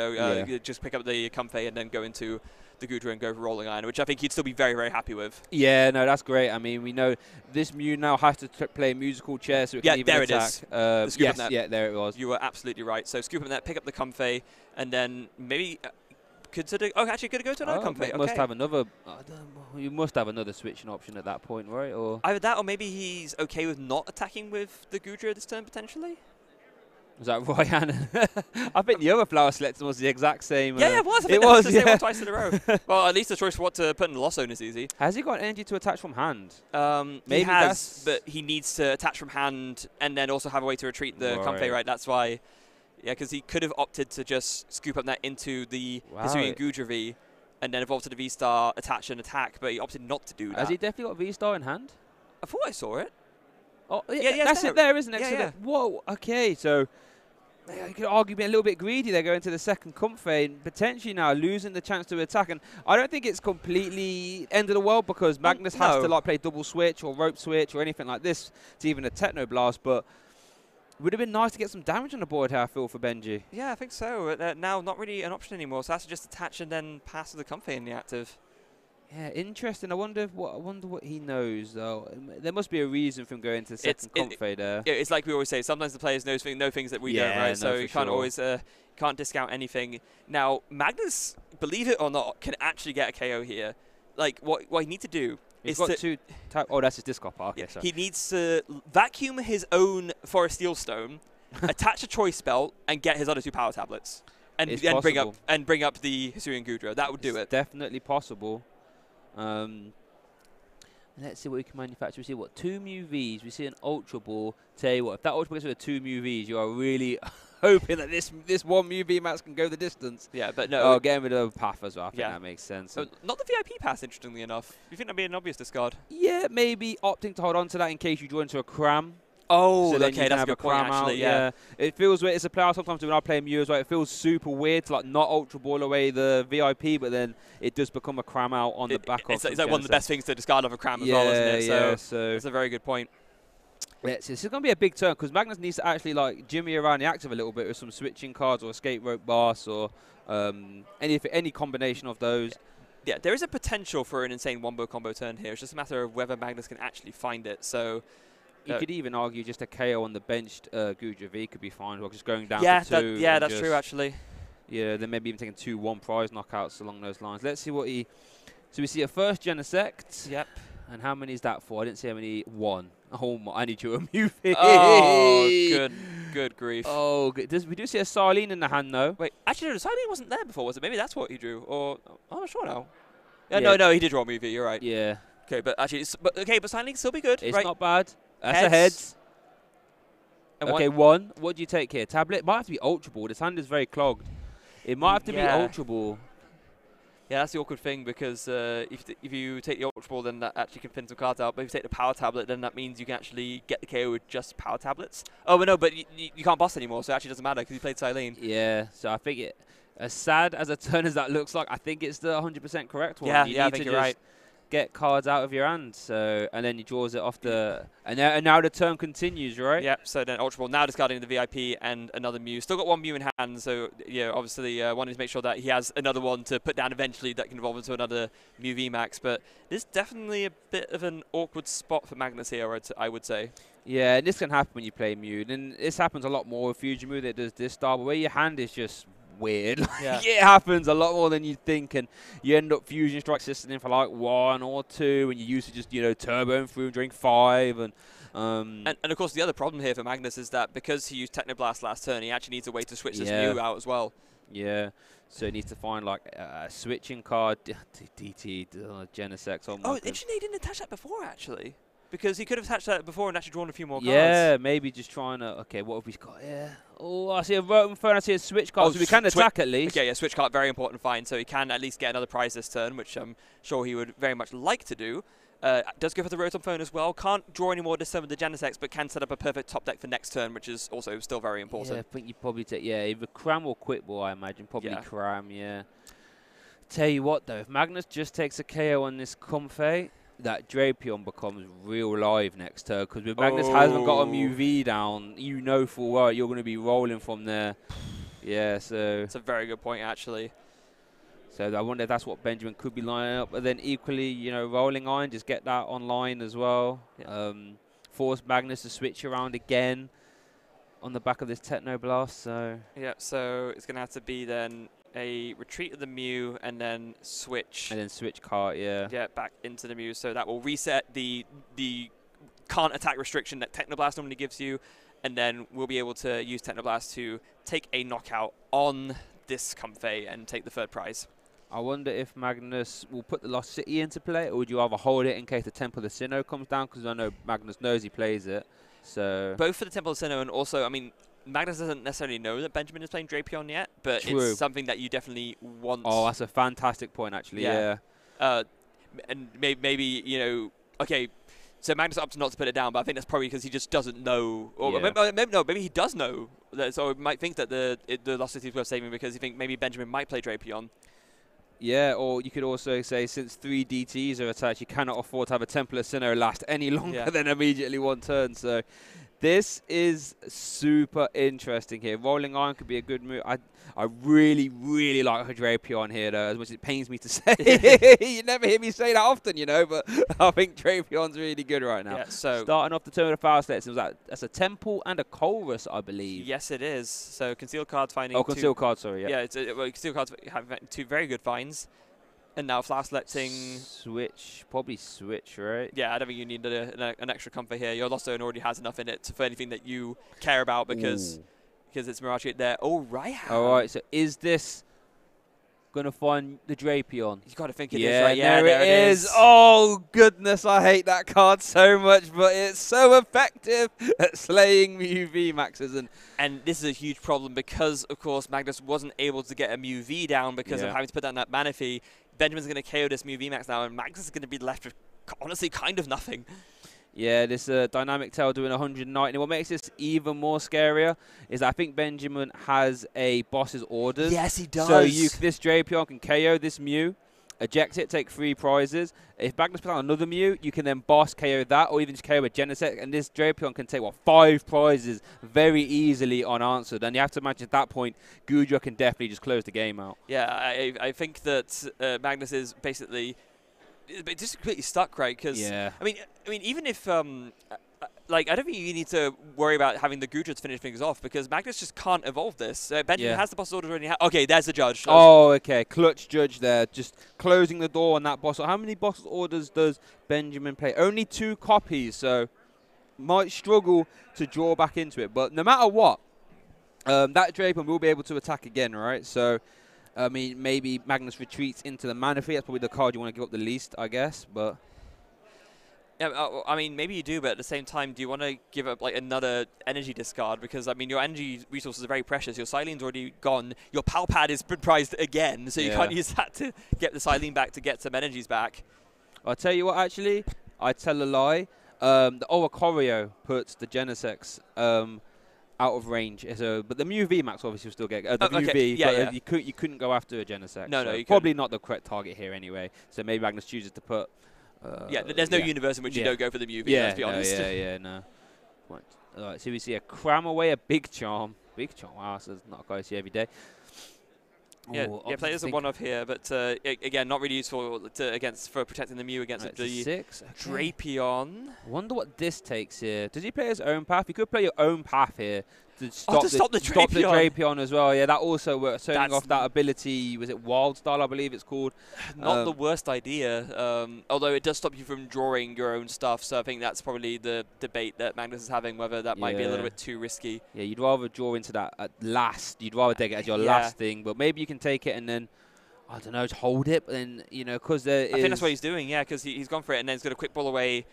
just pick up the Comfey and then go into the Gudra and go for Rolling Iron, which I think he'd still be very, very happy with. Yeah, no, that's great. I mean, we know this Mew now has to play musical chair so it can even attack. It is. Yes, yeah, there it was. You were absolutely right. So Scoop Up Net, pick up the Comfey, and then maybe consider... Oh, actually, going to go to another Comfey. Must have another... you must have another switching option at that point, right? Or either that, or maybe he's okay with not attacking with the Gudra this turn, potentially? Was that Raihan? I think the other flower selection was the exact same. Yeah, it was. I think it was the same one twice in a row. Well, at least the choice for what to put in the Lost Zone is easy. Has he got energy to attach from hand? Maybe he has, but he needs to attach from hand and then also have a way to retreat the Comfey, right? That's why. Yeah, because he could have opted to just Scoop Up Net into the Hisuian Gudra V and then evolve to the V-Star, attach and attack, but he opted not to do that. Has he definitely got V-Star in hand? I thought I saw it. Oh, yeah, that's it there, isn't it? Yeah. Whoa, okay, so... You could argue being a little bit greedy there going to the second Comfey and potentially now losing the chance to attack. And I don't think it's completely end of the world because Magnus has to like play double switch or rope switch or anything like this to even a Techno Blast. But it would have been nice to get some damage on the board, how I feel for Benji. Yeah, I think so. Now not really an option anymore. So that's just attach and then pass to the Comfey in the active. Yeah, interesting. I wonder what he knows though. There must be a reason for him going to the second Comfey there. Yeah, it's like we always say. Sometimes the players know things that we don't, right? So you can't always can't discount anything. Now Magnus, believe it or not, can actually get a KO here. Like what he needs to do is got oh, that's his discard part. Okay, sorry. He needs to vacuum his own Forest Steel Stone, attach a choice spell, and get his other 2 power tablets, and then bring up the Hisuian Gudra. That would do it. Definitely possible. Let's see what we can manufacture. We see 2 Mew Vs. We see an Ultra Ball. Tell you what, if that Ultra Ball gets with 2 Mew Vs, you are really hoping that this 1 Mew V max can go the distance. Yeah, but no. Oh, getting rid of Path as well. I think that makes sense. Not the VIP pass, interestingly enough. You think that'd be an obvious discard? Yeah, maybe opting to hold on to that in case you draw into a Cram. Oh, so okay, that's a good point, actually, yeah. It feels weird. It's a player sometimes when I play Mew as well. It feels super weird to like not Ultra Ball away the VIP, but then it does become a Cram out on the back of it's like one of the best things to discard of a Cram as well, isn't it? So that's a very good point. Yeah, so this is going to be a big turn because Magnus needs to actually like jimmy around the active a little bit with some switching cards or Escape Rope Boss or any combination of those. Yeah, there is a potential for an insane wombo combo turn here. It's just a matter of whether Magnus can actually find it. So you could even argue just a KO on the benched Gudra V could be fine. Or just going down to 2. Yeah, that's true, actually. Yeah, then maybe even taking 2 1-prize knockouts along those lines. Let's see what he... So we see a first Genesect. Yep. And how many is that for? I didn't see how many. 1. Oh, my, I need you a Mew V. Oh, good grief. Oh, we do see a Sarline in the hand, though. Wait, actually, no, the Sarline wasn't there before, was it? Maybe that's what he drew. Or, I'm not sure now. No, he did draw a Mew V, you're right. Yeah. Okay, but actually, but Sarline can still be good. It's not bad. That's a heads. Okay, 1. What do you take here? Tablet? Might have to be Ultra Ball. This hand is very clogged. It might have to be Ultra Ball. Yeah, that's the awkward thing because if you take the Ultra Ball, then that actually can thin some cards out. But if you take the Power Tablet, then that means you can actually get the KO with just Power Tablets. Oh, but no, but you can't boss anymore, so it actually doesn't matter because you played Silene. Yeah, so I think as sad as a turn as that looks like, I think it's the 100% correct one. Yeah, I think you're right. get cards out of your hand. So and then he draws it off the and now the turn continues, right? Yep. So then Ultra Ball now discarding the VIP and another Mew. Still got one Mew in hand, so yeah, obviously wanting to make sure that he has another one to put down eventually that can evolve into another Mew VMAX. But this is definitely a bit of an awkward spot for Magnus here, I would say. Yeah, and this can happen when you play Mew. And this happens a lot more with Fusion Mew that does this style, but where your hand is just weird. Yeah. It happens a lot more than you think, and you end up Fusion Strike system for like 1 or 2, and you used to just, turbo through during 5. And of course, the other problem here for Magnus is that because he used Technoblast last turn, he actually needs a way to switch this Mew out as well. Yeah, so he needs to find like a switching card. DT, Genesect. Oh, interesting, he didn't attach that before actually. Because he could have attached that before and actually drawn a few more cards. Yeah, maybe just trying to... Okay, what have we got here? Oh, I see a Rotom Phone, I see a switch card, so we can attack at least. Okay, yeah, switch card, very important find, so he can at least get another prize this turn, which I'm sure he would very much like to do. Does go for the Rotom Phone as well. Can't draw any more this turn with the Genesect, but can set up a perfect top deck for next turn, which is also still very important. Yeah, I think you probably take... Yeah, either Cram or Quick Ball, I imagine. Probably Cram, yeah. Tell you what, though, if Magnus just takes a KO on this Comfey, that Drapion becomes real live next turn, because if Magnus hasn't got a UV down, you know full well you're going to be rolling from there. Yeah, so... It's a very good point, actually. So I wonder if that's what Benjamin could be lining up. But then equally, Rolling Iron, just get that online as well. Yeah. Force Magnus to switch around again on the back of this Technoblast. So yeah, so it's going to have to be then a retreat of the Mew and then switch. And then switch cart, yeah. Yeah, back into the Mew. So that will reset the can't attack restriction that Technoblast normally gives you. And then we'll be able to use Technoblast to take a knockout on this Comfey and take the third prize. I wonder if Magnus will put the Lost City into play, or would you rather hold it in case the Temple of Sinnoh comes down? Because I know Magnus knows he plays it. So both for the Temple of Sinnoh and also, I mean, Magnus doesn't necessarily know that Benjamin is playing Drapion yet, but it's something that you definitely want. Oh, that's a fantastic point, actually. Yeah. And maybe okay. So Magnus opts not to put it down, but I think that's probably because he just doesn't know. Or maybe he does know. So he might think that the Lost City is worth saving because he thinks maybe Benjamin might play Drapion. Yeah, or you could also say since 3 DTs are attached, you cannot afford to have a Temple of Sinnoh last any longer than immediately 1 turn. So this is super interesting here. Rolling Iron could be a good move. I really, really like a Drapion here, though, as much as it pains me to say. You never hear me say that often, but I think Drapion's really good right now. Yeah, so starting off the turn with the Power Sleds, that's a Temple and a Colrus, I believe. Yes, it is. So concealed cards finding. Oh, concealed cards, sorry. Yeah, concealed cards have 2 very good finds. And now Flower Selecting. Switch, probably switch, right? Yeah, I don't think you need an extra comfort here. Your Lost Zone already has enough in it for anything that you care about because it's Mirage there. Oh, right. All right, so is this going to find the Drapion? You got to think it is, right? Yeah, there it is. Oh, goodness, I hate that card so much, but it's so effective at slaying Mew VMAXs. And this is a huge problem because, of course, Magnus wasn't able to get a Mew V down because of having to put down that mana fee. Benjamin's going to KO this Mew VMAX now, and Magnus is going to be left with, honestly, kind of nothing. Yeah, this Dynamic Tail doing 190. What makes this even more scarier is I think Benjamin has a boss's orders. Yes, he does. So this Drapion can KO this Mew, eject it, take 3 prizes. If Magnus puts out another Mew, you can then boss KO that, or even just KO a Genesect, and this Drapion can take, 5 prizes very easily unanswered. And you have to imagine at that point, Gudra can definitely just close the game out. Yeah, I think that Magnus is basically just completely stuck, right? Because I mean, even if I don't think you need to worry about having the Gudra to finish things off because Magnus just can't evolve this. Benjamin has the boss orders already. Okay, there's the judge. Oh, okay, clutch judge there, just closing the door on that boss. How many boss orders does Benjamin play? Only 2 copies, so might struggle to draw back into it. But no matter what, that Drapion will be able to attack again, right? So. I mean, maybe Magnus retreats into the mana fee. That's probably the card you want to give up the least, I guess. But yeah, I mean, maybe you do, but at the same time, do you want to give up another energy discard? Because I mean, your energy resources are very precious. Your Silene's already gone. Your Pal Pad is prized again, so you can't use that to get the Silene back to get some energies back. I'll tell you what, actually, I tell a lie. The Oricorio puts the Genesect out of range, but the Mew VMAX obviously will still get the Mew V. You couldn't go after a Genesect. No, you probably not the correct target here anyway. So maybe Magnus chooses to put Yeah, there's no universe in which you don't go for the Mew V, let's be honest. No. Alright, so we see a cram away, a big charm. Big charm, wow, so it's not a guy you see every day. Yeah, players are one off here, but again, not really useful for protecting the Mew against the 6. Drapion. Wonder what this takes here. Does he play his own path? He could play your own path here to stop the Drapion as well. Yeah, that also works. Turning off that ability, was it Wild Style, I believe it's called? Not the worst idea, although it does stop you from drawing your own stuff, so I think that's probably the debate that Magnus is having, whether that might be a little bit too risky. Yeah, you'd rather draw into that at last. You'd rather take it as your last thing, but maybe you can take it and then, I don't know, just hold it, but then, because I think that's what he's doing, yeah, because he's gone for it, and then he's going to quick ball away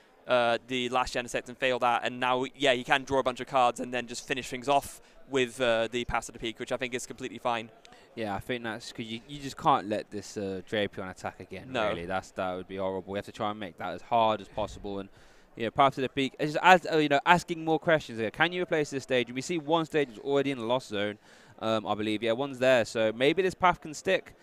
the last Genesect and fail that, and now, yeah, he can draw a bunch of cards and then just finish things off with the pass at the peak, which I think is completely fine. Yeah, I think that's because you just can't let this Drapion attack again, really. That would be horrible. We have to try and make that as hard as possible, and path to the peak. It's just asking more questions here. Can you replace this stage? We see one stage is already in the lost zone, I believe. Yeah, one's there, so maybe this path can stick.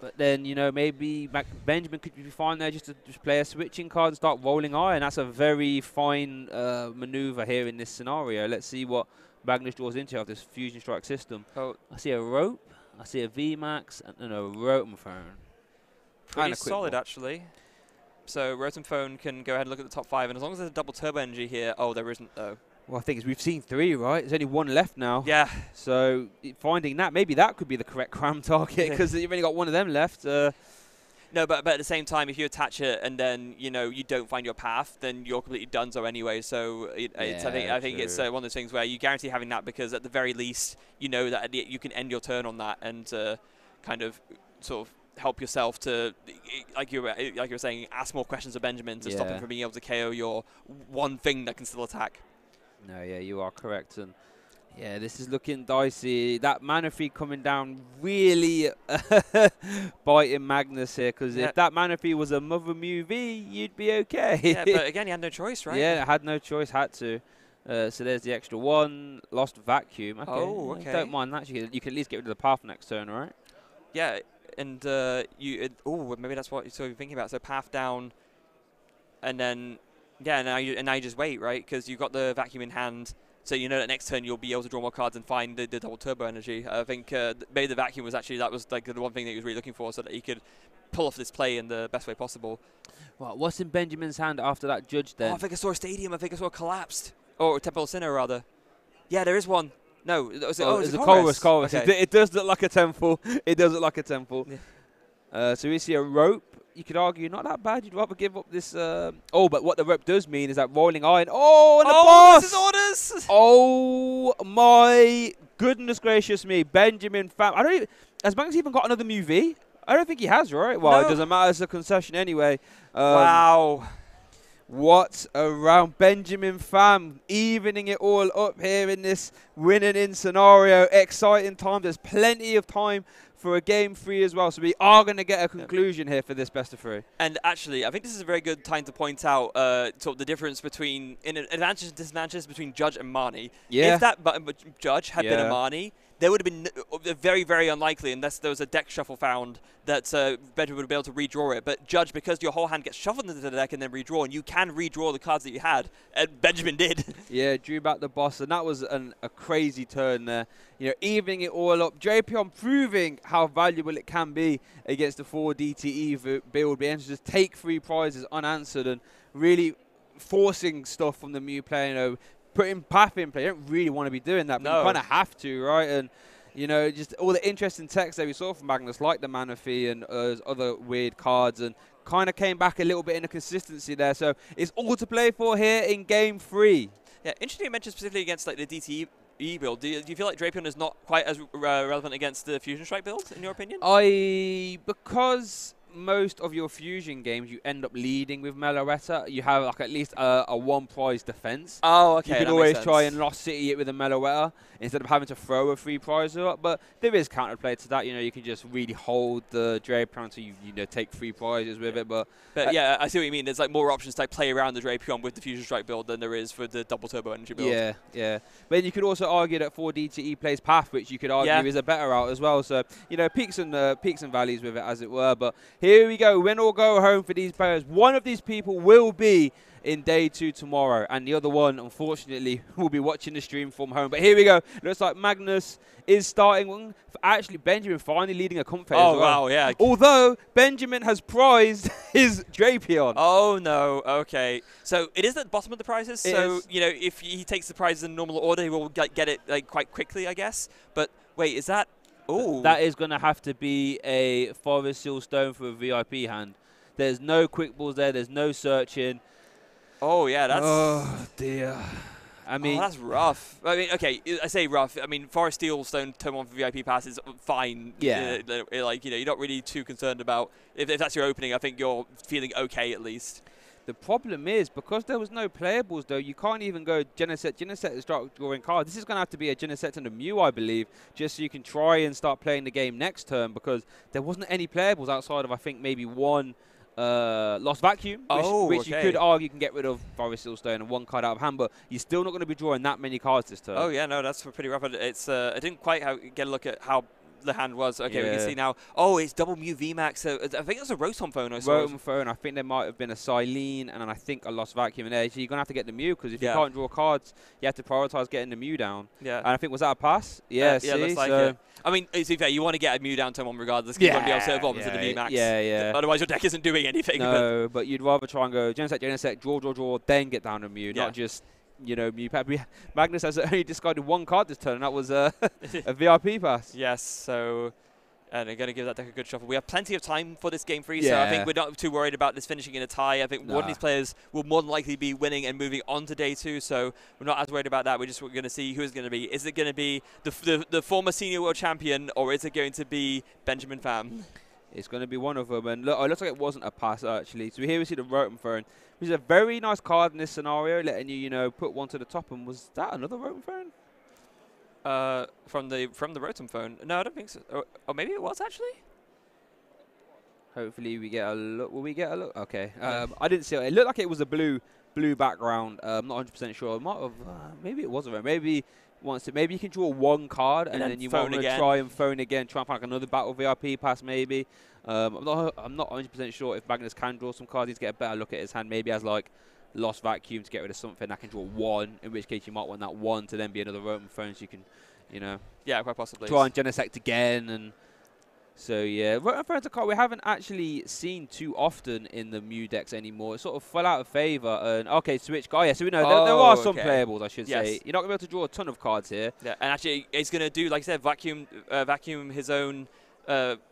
But then, maybe Benjamin could be fine there just to play a switching card and start rolling iron. That's a very fine maneuver here in this scenario. Let's see what Magnus draws into of this Fusion Strike system. Oh, I see a Rope, I see a VMAX, and a Rotom Phone. Pretty solid, actually. So Rotom Phone can go ahead and look at the top 5, and as long as there's a double Turbo Energy here, there isn't, though. Well, I think we've seen 3, right? There's only 1 left now. Yeah. So finding that, maybe that could be the correct cram target because you've only got 1 of them left. No, but at the same time, if you attach it and then you don't find your path, then you're completely donezo anyway. So I think it's one of those things where you guarantee having that because at the very least you know that you can end your turn on that and kind of sort of help yourself to, like you were saying, ask more questions of Benjamin to stop him from being able to KO your one thing that can still attack. No, yeah, you are correct. And yeah, this is looking dicey. That mana feed coming down really biting Magnus here, because if that mana feed was a Mother Mew V, you'd be okay. Yeah, but again, he had no choice, right? Yeah, had no choice, had to. So there's the extra 1. Lost Vacuum. Okay. Oh, okay. Don't mind that. You can at least get rid of the path next turn, right? Yeah, and maybe that's what you're thinking about. So path down, and then... Yeah, now you just wait, right? Because you've got the Vacuum in hand, so you know that next turn you'll be able to draw more cards and find the double Turbo Energy. I think maybe the Vacuum was actually, that was like the one thing that he was really looking for, so that he could pull off this play in the best way possible. Well, what's in Benjamin's hand after that Judge then? Oh, I think I saw a Stadium. I think I saw a Collapsed. Or Temple Sinnoh, rather. Yeah, there is one. No, it's a Chorus. Okay. It does look like a temple. It does look like a temple. Yeah. So we see a Rope. You could argue not that bad. You'd rather give up this. But what the Rope does mean is that rolling iron. Oh, and the boss! This is orders! Oh my goodness gracious me, Benjamin Pham. Has Magnus even got another Mew V? I don't think he has, right? Well, it doesn't matter. It's a concession anyway. Wow. What around Benjamin Pham, evening it all up here in this winning in scenario. Exciting time. There's plenty of time for a game 3 as well. So we are going to get a conclusion here for this best of 3. And actually, I think this is a very good time to point out sort of the difference between advantages and disadvantages between Judge and Marnie. Yeah. If that Judge had been a Marnie, there would have been very, very unlikely, unless there was a deck shuffle found, that Benjamin would be able to redraw it. But Judge, because your whole hand gets shuffled into the deck and then redrawn, you can redraw the cards that you had, and Benjamin did. Yeah, drew back the boss, and that was a crazy turn there. Evening it all up. Drapion proving how valuable it can be against the 4 DTE build, being able to just take 3 prizes unanswered and really forcing stuff from the Mew player, putting path in play. You don't really want to be doing that, but you kind of have to, right? And just all the interesting text that we saw from Magnus, like the mana fee and other weird cards, and kind of came back a little bit in a consistency there. So it's all to play for here in game 3. Yeah, interesting you mentioned specifically against like the DTE build. Do you feel like Drapion is not quite as relevant against the Fusion Strike build, in your opinion? Because most of your fusion games you end up leading with Meloetta, you have like at least a 1 prize defense. Oh, okay. You can always try and Lost City it with a Meloetta instead of having to throw a 3 prizer up. But there is counterplay to that. You can just really hold the Drapion so you take 3 prizes with it. But yeah, I see what you mean. There's like more options to like play around the Drapion with the Fusion Strike build than there is for the double Turbo Energy build. Yeah, yeah. But then you could also argue that 4DTE plays Path, which you could argue is a better route as well. So peaks and valleys with it, as it were. But here we go. Win or go home for these players. One of these people will be in day 2 tomorrow, and the other one, unfortunately, will be watching the stream from home. But here we go. Looks like Magnus is starting. Actually, Benjamin finally leading a comp phase. Oh, wow, yeah. Although Benjamin has prized his Drapion. Oh, no. Okay. So it is at the bottom of the prizes. So, you know, if he takes the prizes in normal order, he will get it like quite quickly, I guess. But wait, is that... Oh. That is going to have to be a Forest Seal Stone for a VIP hand. There's no quick balls there. There's no searching. Oh, yeah, that's... Oh, dear. I mean... Oh, that's rough. I mean, okay, I say rough. I mean, Forest Steel Stone turn 1 for VIP pass is fine. Yeah. Like, you know, you're not really too concerned about... If that's your opening, I think you're feeling okay at least. The problem is, because there was no playables, though, you can't even go Genesect and start drawing cards. This is going to have to be a Genesect and a Mew, I believe, just so you can try and start playing the game next turn, because there wasn't any playables outside of, I think, maybe one... Lost Vacuum, which you could argue can get rid of Forest Seal Stone and 1 card out of hand, but you're still not going to be drawing that many cards this turn. Oh, yeah, no, that's pretty rough. It's I didn't quite get a look at how the hand was. Okay, we can see now. Oh, it's double Mew VMAX. So I think that's a Rotom phone. Rotom phone. I think there might have been a Silene and then I think a Lost Vacuum in there. So you're going to have to get the Mew, because if you can't draw cards, you have to prioritize getting the Mew down. Yeah. And I think, was that a pass? Yeah, yeah, looks like it. I mean, to be fair, you want to get a Mew down turn 1 regardless, because you want to be able to evolve into the VMAX. Yeah. Otherwise, your deck isn't doing anything. No, but you'd rather try and go Genesect, draw, then get down a Mew, not just... You know, Magnus has only discarded 1 card this turn, and that was a VIP pass. Yes, so... And they're going to give that deck a good shuffle. We have plenty of time for this game 3, so I think we're not too worried about this finishing in a tie. I think one of these players will more than likely be winning and moving on to day 2, so we're not as worried about that. We're just going to see who it's going to be. Is it going to be the former senior world champion, or is it going to be Benjamin Pham? It's going to be one of them. And look, it looks like it wasn't a pass, actually. So here we see the Rotom phone, which is a very nice card in this scenario, letting you know, put 1 to the top. And was that another Rotom phone? From the Rotom phone. No, I don't think so. Or maybe it was actually. Hopefully we get a look. Will we get a look? Okay. I didn't see it. It looked like it was a blue background. I'm not 100% sure. It might have. Maybe it wasn't. Maybe maybe you can draw 1 card and then you want to try and phone again. Try and find another battle VIP pass maybe. I'm not 100% sure if Magnus can draw some cards. He's to get a better look at his hand. Maybe as like Lost Vacuum to get rid of something that can draw 1, in which case you might want that 1 to then be another Rotom phone, so you can, you know, quite possibly try and Genesect again. And so yeah, Rotom phone's a card we haven't actually seen too often in the Mew decks anymore. It sort of fell out of favor. And okay, switch guy. Yeah, so we know there are some playables, I should say. You're not gonna be able to draw a ton of cards here. Yeah, and actually it's gonna do, like I said, vacuum his own.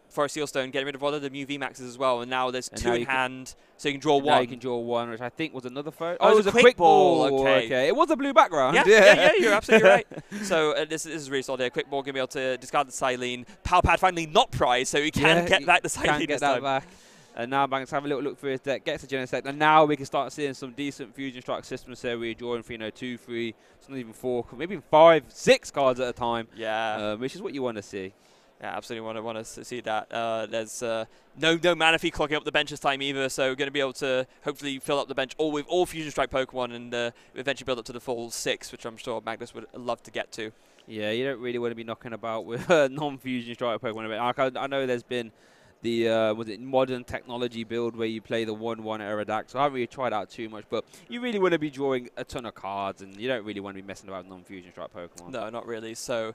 Forest Seal Stone, getting rid of all of the Mew VMAXs as well, and now there's 2 in hand, so you can draw 1. Now you can draw 1, which I think was another phone. Oh, it was a quick ball. Okay, it was a blue background. Yeah, you're absolutely right. So this is really solid. Quick ball, going to be able to discard the Silene. Power Pad finally not prized, so he can get back the Silene this time. Back. And now Magnus have a little look through his deck, gets a Genesect, and now we can start seeing some decent Fusion Strike systems here where you're drawing for, 2, 3, it's not even 4, maybe even 5, 6 cards at a time. Yeah. Which is what you want to see. Yeah, absolutely want to see that. There's no Manaphy clogging up the bench this time either, so we're going to be able to hopefully fill up the bench with all Fusion Strike Pokemon and eventually build up to the full 6, which I'm sure Magnus would love to get to. Yeah, you don't really want to be knocking about with non-Fusion Strike Pokemon. I know there's been the was it modern technology build where you play the 1/1 Aerodactyl. So I haven't really tried out too much, but you really want to be drawing a ton of cards, and you don't really want to be messing about with non-Fusion Strike Pokemon. No, not really. So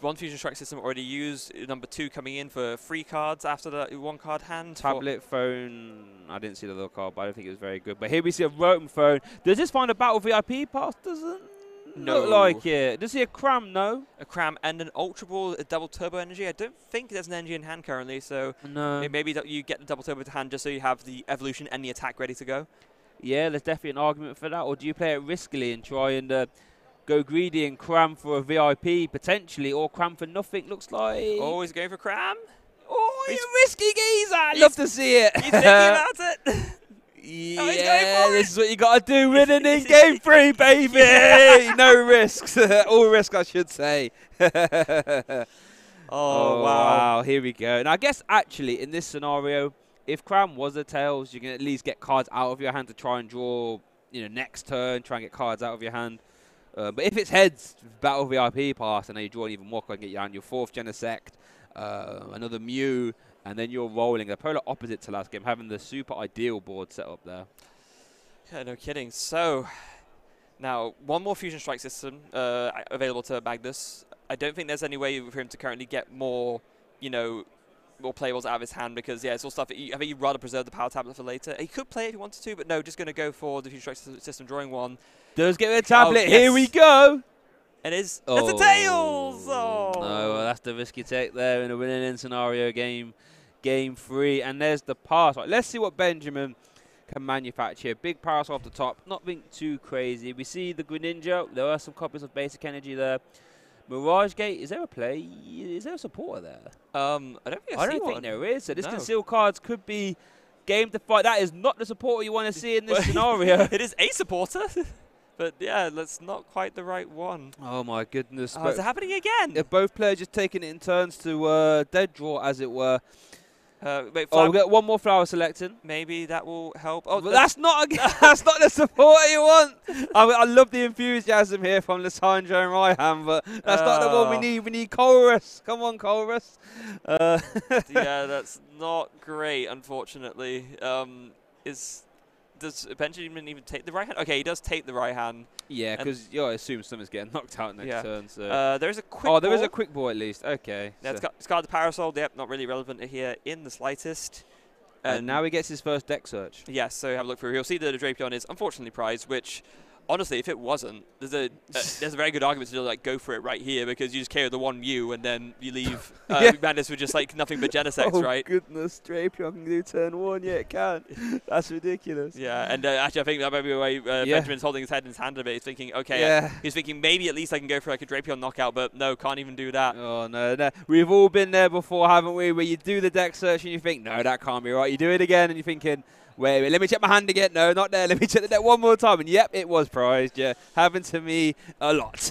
1 Fusion Strike system already used. Number 2 coming in for 3 cards after the 1 card hand. Tablet phone. I didn't see the other card, but I don't think it was very good. But here we see a Rotom phone. Does this find a battle VIP pass? Doesn't look like it. Does he a Cram? No. A Cram and an Ultra Ball, a double turbo energy. I don't think there's an energy in hand currently, so maybe you get the double turbo to hand just so you have the evolution and the attack ready to go. Yeah, there's definitely an argument for that. Or do you play it riskily and try and go greedy and Cram for a VIP potentially, or Cram for nothing? Looks like. Oh, he's going for Cram. Oh, you risky geezer! I'd love to see it. He's thinking about it. Yeah, this is what you got to do winning in game 3, baby. No risks. All risk, I should say. Oh, wow. Here we go. And I guess actually in this scenario, if Cram was a Tails, you can at least get cards out of your hand to try and draw, next turn, try and get cards out of your hand. But if it's heads, battle VIP pass, and then you draw even more cards and get your 4th Genesect, another Mew, and then you're rolling. The polar opposite to last game, having the super ideal board set up there. Yeah, no kidding. So, now, one more Fusion Strike system available to Magnus. I don't think there's any way for him to currently get more, more playables out of his hand because, yeah, it's all stuff. I think he'd rather preserve the power tablet for later. He could play it if he wanted to, but no, just going to go for the Fusion Strike system, drawing one. Does get a tablet. Oh, yes. Here we go. It is. It's a Tails! Oh. No, well, that's the risky take there in a winning scenario game 3. And there's the pass. Right, let's see what Benjamin can manufacture. Big parasol off the top. Nothing too crazy. We see the Greninja. There are some copies of basic energy there. Mirage Gate. Is there a play? Is there a supporter there? I don't think there is. So this concealed cards could be game to fight. That is not the supporter you want to see in this scenario. It is a supporter. But yeah, that's not quite the right one. Oh my goodness. Oh, is it happening again? If both players just taking it in turns to dead draw, as it were. Wait, we'll get one more flower selecting. Maybe that will help. Oh, but that's not that's not the supporter you want. I love the enthusiasm here from Lissandra and Raihan, but that's not the one we need. We need Colrus. Come on, Colrus. Yeah, that's not great, unfortunately. Does Benjamin even take the right hand? Okay, he does take the right hand. Yeah, because you assume someone's getting knocked out next turn. So. There is a quick ball. There is a quick ball at least. Okay. Yeah, it's got the Parasol. Yep, not really relevant here in the slightest. And now he gets his first deck search. Yes, so have a look through. He'll see that the Drapion is unfortunately prized, which, honestly, if it wasn't, there's a very good argument to like go for it right here because you just KO the one Mew and then you leave Magnus with just like nothing but Genesect, right? Oh goodness, Drapion can do turn 1. Yeah, it can. That's ridiculous. Yeah, and actually I think that might be the way Benjamin's holding his head in his hand a bit. He's thinking, okay, he's thinking maybe at least I can go for like a Drapion knockout, but no, can't even do that. Oh no. We've all been there before, haven't we? Where you do the deck search and you think, no, that can't be right. You do it again and you're thinking, wait, let me check my hand again. No, not there. Let me check the deck one more time. And yep, it was prized. Yeah, happened to me a lot.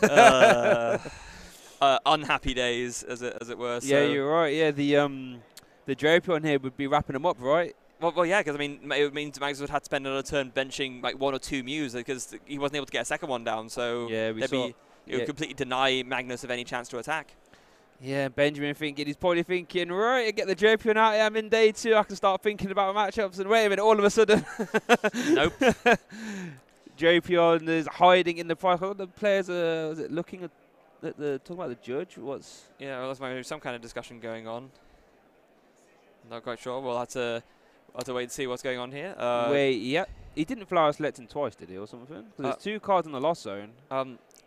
Unhappy days, as it were. So. Yeah, you're right. Yeah, the Drapion here would be wrapping them up, right? Well, yeah, because I mean, it means Magnus would have to spend another turn benching like 1 or 2 Mews because he wasn't able to get a second one down. So yeah, it would completely deny Magnus of any chance to attack. Yeah, Benjamin he's probably thinking, right, get the Drapion out here, I'm in day 2, I can start thinking about matchups, and wait a minute, all of a sudden. Nope. Drapion is hiding in the price. The players are looking at talking about the judge? Yeah, well, there's some kind of discussion going on. Not quite sure. We'll have to wait and see what's going on here. He didn't flower select him twice, did he, or something? Because there's 2 cards in the lost zone.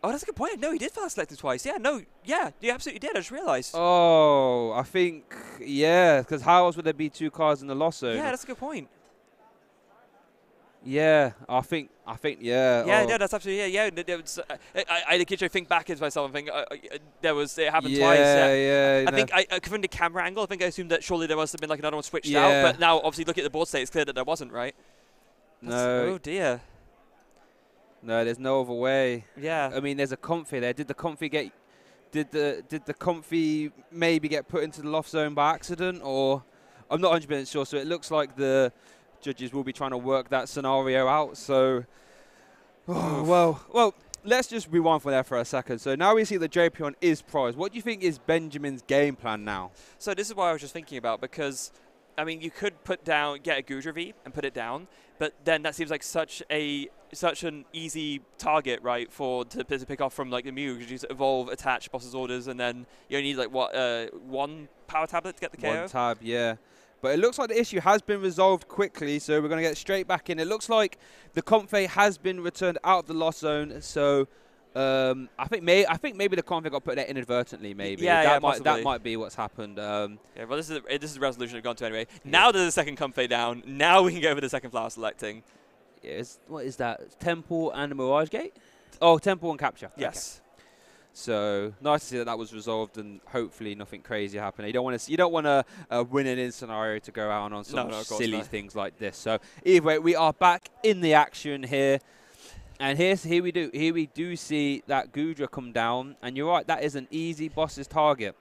Oh, that's a good point. No, he did flower select him twice. Yeah, no, yeah, you absolutely did. I just realised. Oh, I think, yeah, because how else would there be 2 cards in the lost zone? Yeah, that's a good point. Yeah, I think, yeah. Yeah, no, that's absolutely, yeah. I literally think back into myself and think it happened twice. Yeah. I think from the camera angle, I think I assumed that surely there must have been like another one switched out, but now obviously look at the board state, it's clear that there wasn't, right? Oh dear. No, there's no other way. Yeah. I mean, there's a comfy there. Did the comfy maybe get put into the loft zone by accident, or I'm not 100% sure. So it looks like the judges will be trying to work that scenario out. So, well, let's just rewind from there for a second. So now we see the Drapion is prized. What do you think is Benjamin's game plan now? So this is what I was just thinking about because, I mean, you could get a Gudra V and put it down, but then that seems like such an easy target, right, to pick off from like the Mew. You just evolve, attach, boss's orders, and then you only need like one power tablet to get the KO. One tab, yeah. But it looks like the issue has been resolved quickly, so we're going to get straight back in. It looks like the Comfey has been returned out of the lost zone, so I think maybe the Comfey got put there inadvertently. Maybe that might be what's happened. Yeah, well, this is the resolution I've gone to anyway. Yeah. Now there's a second Comfey down. Now we can go for the second flower selecting. Yeah, what is that? Temple and Mirage Gate? Oh, Temple and Capture. Yes. Okay. So nice to see that was resolved and hopefully nothing crazy happened. You don't want a win-in scenario to go out on some silly things like this. So either way, we are back in the action here, and here we do see that Gudra come down, and you're right, that is an easy boss's target.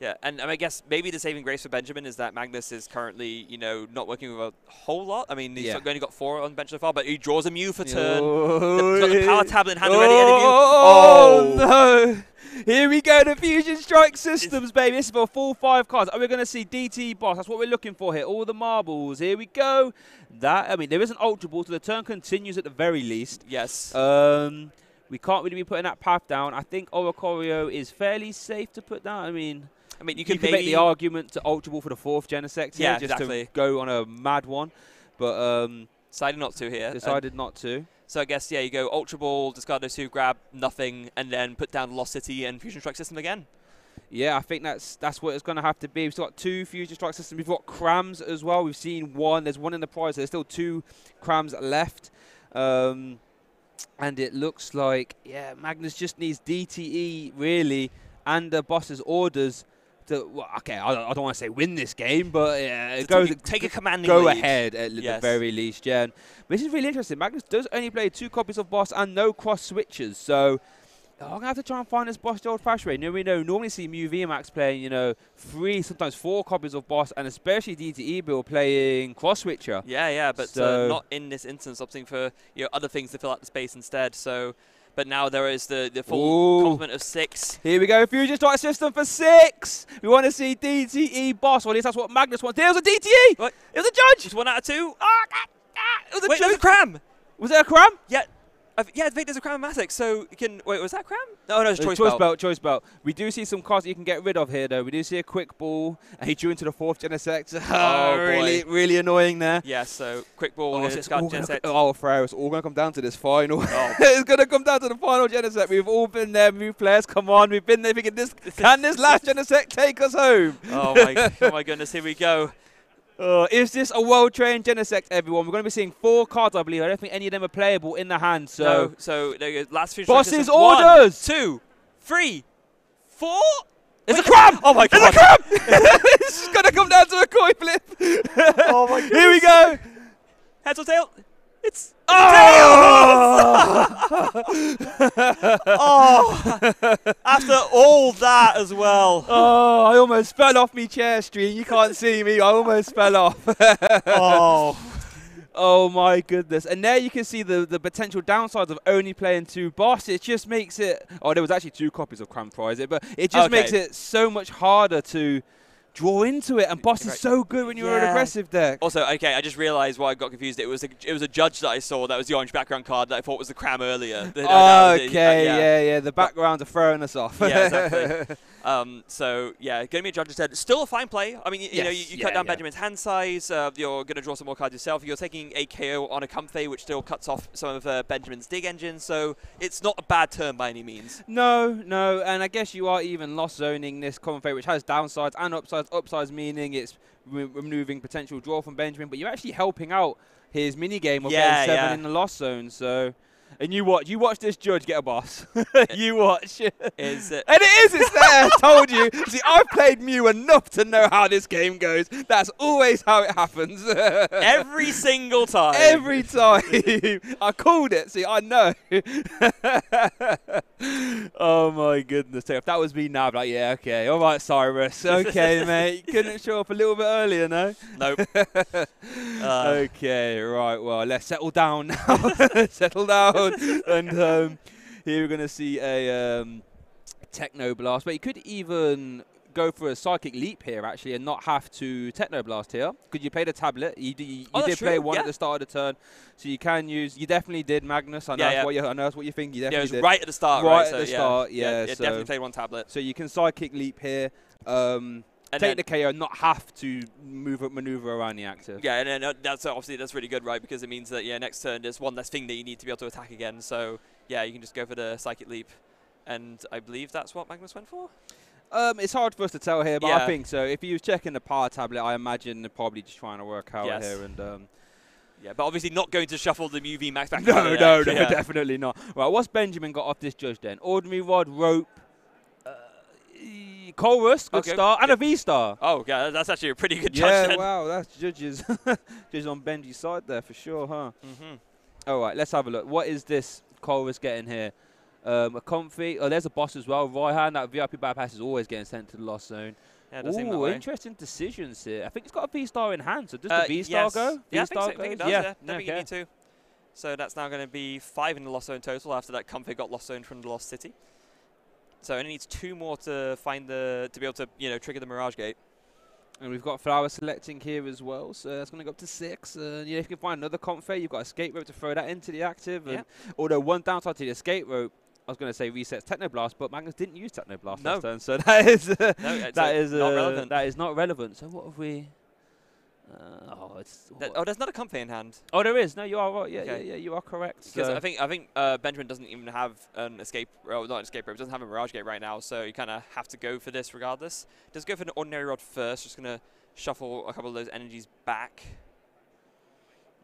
Yeah, and I guess maybe the saving grace for Benjamin is that Magnus is currently, not working with a whole lot. I mean, he's only got 4 on bench so far, but he draws a Mew for turn. He's got the power tablet in hand already and a Mew. Oh, no. Here we go, the Fusion Strike systems, baby. This is for full 5 cards. We're going to see DT boss. That's what we're looking for here. All the marbles. Here we go. There is an Ultra Ball, so the turn continues at the very least. Yes. We can't really be putting that path down. I think Oricorio is fairly safe to put down. I mean, you can make the argument to Ultra Ball for the 4th Genesect here, just to go on a mad one. But decided not to here. Decided not to. So I guess, you go Ultra Ball, discard those 2, grab nothing, and then put down Lost City and Fusion Strike System again. Yeah, I think that's what it's going to have to be. We've still got 2 Fusion Strike Systems. We've got Crams as well. We've seen 1. There's 1 in the prize. There's still 2 Crams left. And it looks like, Magnus just needs DTE, really, and the boss's orders to, I don't want to say win this game, but take a commanding go lead. Ahead at the very least, yeah. But this is really interesting. Magnus does only play 2 copies of boss and no cross switches, so I'm going to have to try and find this boss the old-fashioned way. We normally see Mew VMAX playing, 3, sometimes 4 copies of boss, and especially DTE Bill playing cross-switcher. Yeah, but not in this instance, opting for other things to fill out the space instead. So, but now there is the full complement of 6. Here we go, Fusion Strike System for 6. We want to see DTE boss, or at least that's what Magnus wants. There's a DTE! What? It was a judge! It's 1 out of 2. It was a Wait, judge. there's a Cram! Was it a Cram? Yeah. I think there's a Cram-O-Matic, so you can... Wait, was that Cram? No, it's Choice Belt. We do see some cards that you can get rid of here, though. We do see a Quick Ball, and he drew into the 4th Genesect. Really annoying there. Yeah, so Quick Ball, Genesect. Freya, it's all going to come down to this final. It's going to come down to the final Genesect. We've all been there, Mew players. Come on, we've been there thinking, can this last Genesect take us home? Oh my goodness, here we go. Is this a well-trained Genesect, everyone? We're going to be seeing 4 cards, I believe. I don't think any of them are playable in the hand. So, there you go. Last Fusion Boss's orders! 1, 2, 3, 4. It's a Cram! Oh my god! It's a Cram! It's going to come down to a coin flip. Oh my god! Here we go. Heads or tail? It's tail! After all that as well. Oh, I almost fell off me chair, Stream. You can't see me. I almost fell off. Oh my goodness. And there you can see the potential downsides of only playing 2 boss. It just makes it... Oh, there was actually 2 copies of Cram Prize, but it just makes it so much harder to draw into it, and boss is so good when you're an aggressive deck. Also, I just realized why I got confused. It was a judge that I saw that was the orange background card that I thought was the Cram earlier. The backgrounds are throwing us off. Yeah, exactly. So yeah, going to be a judge instead. Still a fine play. I mean, you cut down Benjamin's hand size. You're going to draw some more cards yourself. You're taking a KO on a Comfey, which still cuts off some of Benjamin's dig engine. So it's not a bad turn by any means. No, and I guess you are even lost zoning this Comfey, which has downsides and upsides. Upsides meaning it's removing potential draw from Benjamin, but you're actually helping out his mini game of getting 7 in the lost zone. So. And you watch this judge get a boss. You watch. Is it? And it is, it's there, I told you. See, I've played Mew enough to know how this game goes. That's always how it happens. Every single time. Every time. I called it, see, I know. Oh my goodness. If that was me now, I'd be like, yeah, okay. All right, Cyrus. Okay, mate. Couldn't show up a little bit earlier, no? Nope. Okay, right, well, let's settle down now. Settle down. And here we're going to see a Techno Blast. But you could even go for a Psychic Leap here, actually, and not have to Techno Blast here. Because you played a tablet. You did play one at the start of the turn. So you can use... You definitely did, Magnus. I know, I know that's what you think. You definitely did. It was right at the start, right? Right at the start, yeah. So definitely played one tablet. So you can Psychic Leap here. Take the KO, not have to maneuver around the active. Yeah, and that's really good, right? Because it means that next turn there's one less thing that you need to be able to attack again. So yeah, you can just go for the Psychic Leap, and I believe that's what Magnus went for. It's hard for us to tell here, but I think so. If he was checking the power tablet, I imagine they're probably just trying to work out here. And yeah, but obviously not going to shuffle the Mew VMAX back. No, definitely not. Right, what's Benjamin got off this judge then? Ordinary Rod, Rope. Chorus, good start, and a V-Star. Oh, yeah, that's actually a pretty good judge. Yeah, wow, that's judges. Judges on Benji's side there for sure, huh? Mm-hmm. All right, let's have a look. What is this Chorus getting here? A Comfy. Oh, there's a boss as well. Raihan, that VIP bypass is always getting sent to the lost zone. Yeah, it does seem that way. Interesting decisions here. I think it's got a V-Star in hand, so does the V-Star yes. go? Yeah, V-Star I think it does. Yeah, I think you need to. So that's now going to be 5 in the lost zone total after that Comfy got lost zone from the lost city. So it only needs 2 more to find to be able to trigger the Mirage Gate. And we've got Flower selecting here as well, so that's going to go up to 6. Yeah, if you can find another Comfy, you've got escape rope to throw that into the active. And although one downside to the escape rope, I was going to say resets Technoblast, but Magnus didn't use Technoblast last turn, so that is not relevant. That is not relevant. So what have we? There's not a Comfy in hand. Oh, there is. No, you are right. Yeah, you are correct. Because I think Benjamin doesn't even have an escape, well, not an escape rope. Doesn't have a Mirage Gate right now, so you kind of have to go for this regardless. Just go for an ordinary rod first. Just gonna shuffle a couple of those energies back.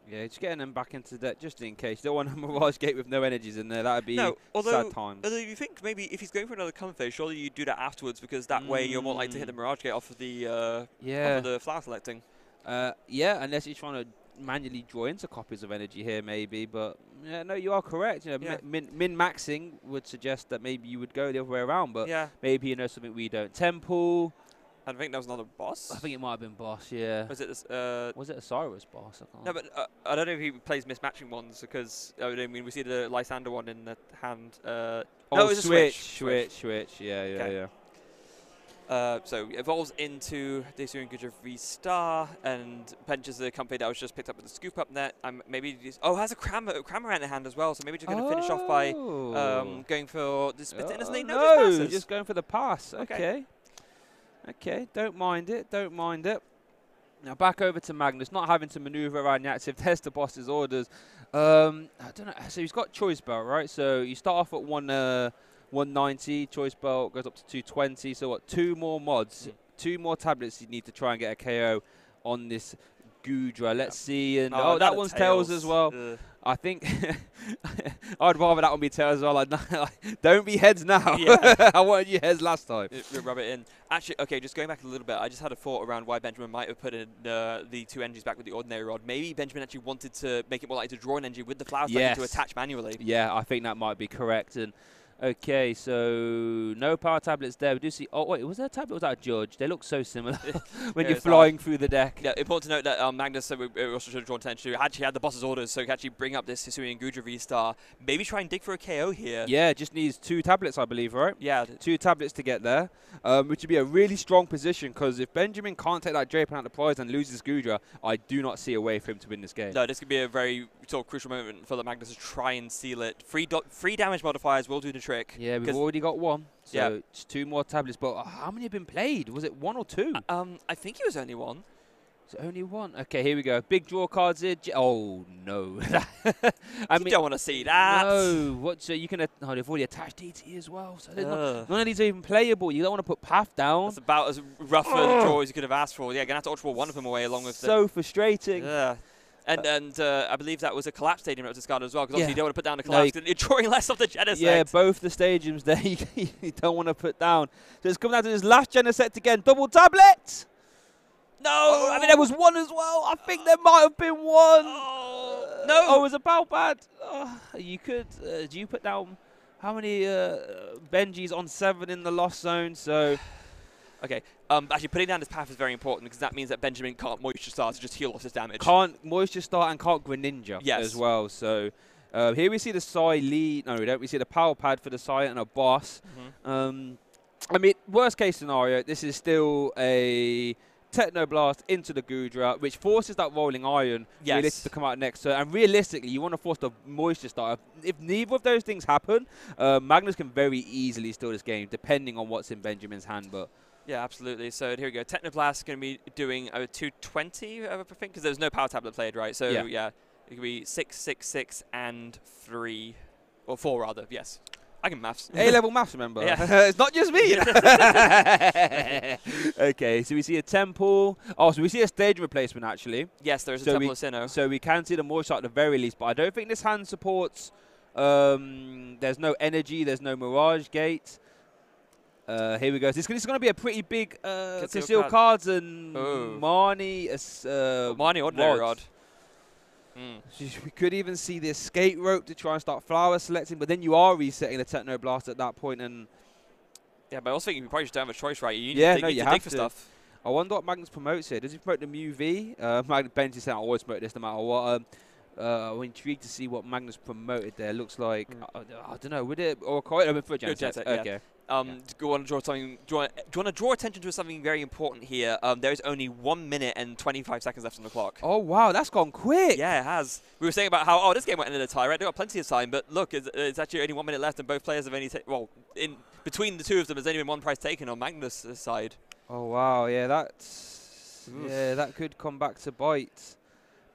Yeah, just getting them back into that just in case. You don't want a Mirage Gate with no energies in there. That would be sad times. Although you think maybe if he's going for another Comfy, surely you do that afterwards because that way you're more likely to hit the Mirage Gate off of the off of the flower selecting. Yeah, unless he's trying to manually draw into copies of energy here, maybe. But yeah, no, you are correct. Min-maxing would suggest that maybe you would go the other way around, but maybe you know something we don't. Temple. I think that was another boss. I think it might have been boss. Yeah. Was it? Was it a Cyrus boss? No, but I don't know if he plays mismatching ones because I mean we see the Lysander one in the hand. No, it was switch. Yeah. So it evolves into Desurian Gudra V-Star and punches the Comfy that was just picked up with the scoop up net. Maybe has a Cramorant in the hand as well, so maybe just going to finish off by going for the spit in his name. No, just going for the pass. Okay, don't mind it. Now back over to Magnus, not having to maneuver around the active, test the boss's orders. I don't know. So he's got choice belt, right? So you start off at 190, choice belt goes up to 220. So what? 2 more mods, 2 more tablets you need to try and get a KO on this Gudra. Let's see. And that one's tails as well. I think I'd rather that one be tails as well. Don't be heads now. Yeah. I wanted you heads last time. Rub it in. Actually, okay, just going back a little bit, I just had a thought around why Benjamin might have put in the 2 energies back with the ordinary rod. Maybe Benjamin actually wanted to make it more likely to draw an energy with the flowers to attach manually. Yeah, I think that might be correct. And okay, so no power tablets there. We do see. Oh wait, was there a tablet? Or was that a judge? They look so similar when you're flying through the deck. Yeah, important to note that Magnus said we also should have drawn attention to. Actually, had the boss's orders, so he could actually bring up this Hisuian Gudra V-Star. Maybe try and dig for a KO here. Yeah, just needs 2 tablets, I believe, right? Yeah, 2 tablets to get there, which would be a really strong position. Because if Benjamin can't take that Draper out the prize and loses Gudra, I do not see a way for him to win this game. No, this could be a very sort of crucial moment for the Magnus to try and seal it. 3 damage modifiers will do the trick. Yeah, we've already got 1. So just 2 more tablets. But how many have been played? Was it 1 or 2? I think it was only 1. Is it only 1? Okay, here we go. Big draw cards here. Oh, no. I mean, you don't want to see that. No. So you can... they've already attached DT as well. So none of these are even playable. You don't want to put Path down. That's about as rough a draw as you could have asked for. Yeah, going to have to ultra one of them away along with so frustrating. Yeah. And I believe that was a collapse stadium that was discarded as well, because obviously you don't want to put down the collapse, because you're drawing less off the Genesect. Yeah, both the stadiums there you don't want to put down. So it's coming down to this last Genesect again. Double tablet! No! I mean, there was 1 as well. I think there might have been 1. No! Oh, it was a Palpad. You could... do you put down... How many Benjis on 7 in the lost zone? So... Okay, actually putting down this path is very important because that means that Benjamin can't Moisture Star to just heal off his damage. Can't Moisture Star and can't Greninja as well. So here we see the Psy lead. No, we don't. We see the Power Pad for the Psy and a boss. I mean, worst case scenario, this is still a Technoblast into the Gudra, which forces that Rolling Iron to come out next turn. And realistically, you want to force the Moisture Star. If neither of those things happen, Magnus can very easily steal this game, depending on what's in Benjamin's hand. But yeah, absolutely. So here we go. Technoblast going to be doing a 220, I think, because there's no power tablet played, right? So yeah, it could be 6, 6, 6, and 3, or 4 rather. Yes, I can maths. A-level maths, remember? Yeah. It's not just me. Okay, so we see a temple. Oh, so we see a stage replacement actually. Yes, there is a temple of Sinnoh. So we can see the Moisture at the very least, but I don't think this hand supports. There's no energy. There's no Mirage Gate. Here we go. This is going to be a pretty big concealed cards and Marnie. Marnie ordinary rod. We could even see the escape rope to try and start flower selecting, but then you are resetting the Techno Blast at that point, and yeah, but I also think you probably just don't have a choice, right? You yeah, need to dig for stuff. I wonder what Magnus promotes here. Does he promote the Mew V? Benji said I always promote this no matter what. I'm intrigued to see what Magnus promoted there. Looks like I don't know. Would it or quite open for a Genset? Okay. Do you want to draw something? Do you want to draw attention to something very important here? There is only 1 minute and 25 seconds left on the clock. Oh wow, that's gone quick. Yeah, it has. We were saying about how this game went in a tie, right? They got plenty of time, but look, it's actually only 1 minute left, and both players have only in between the two of them, there's only been one prize taken on Magnus' side. Oh wow, yeah, that could come back to bite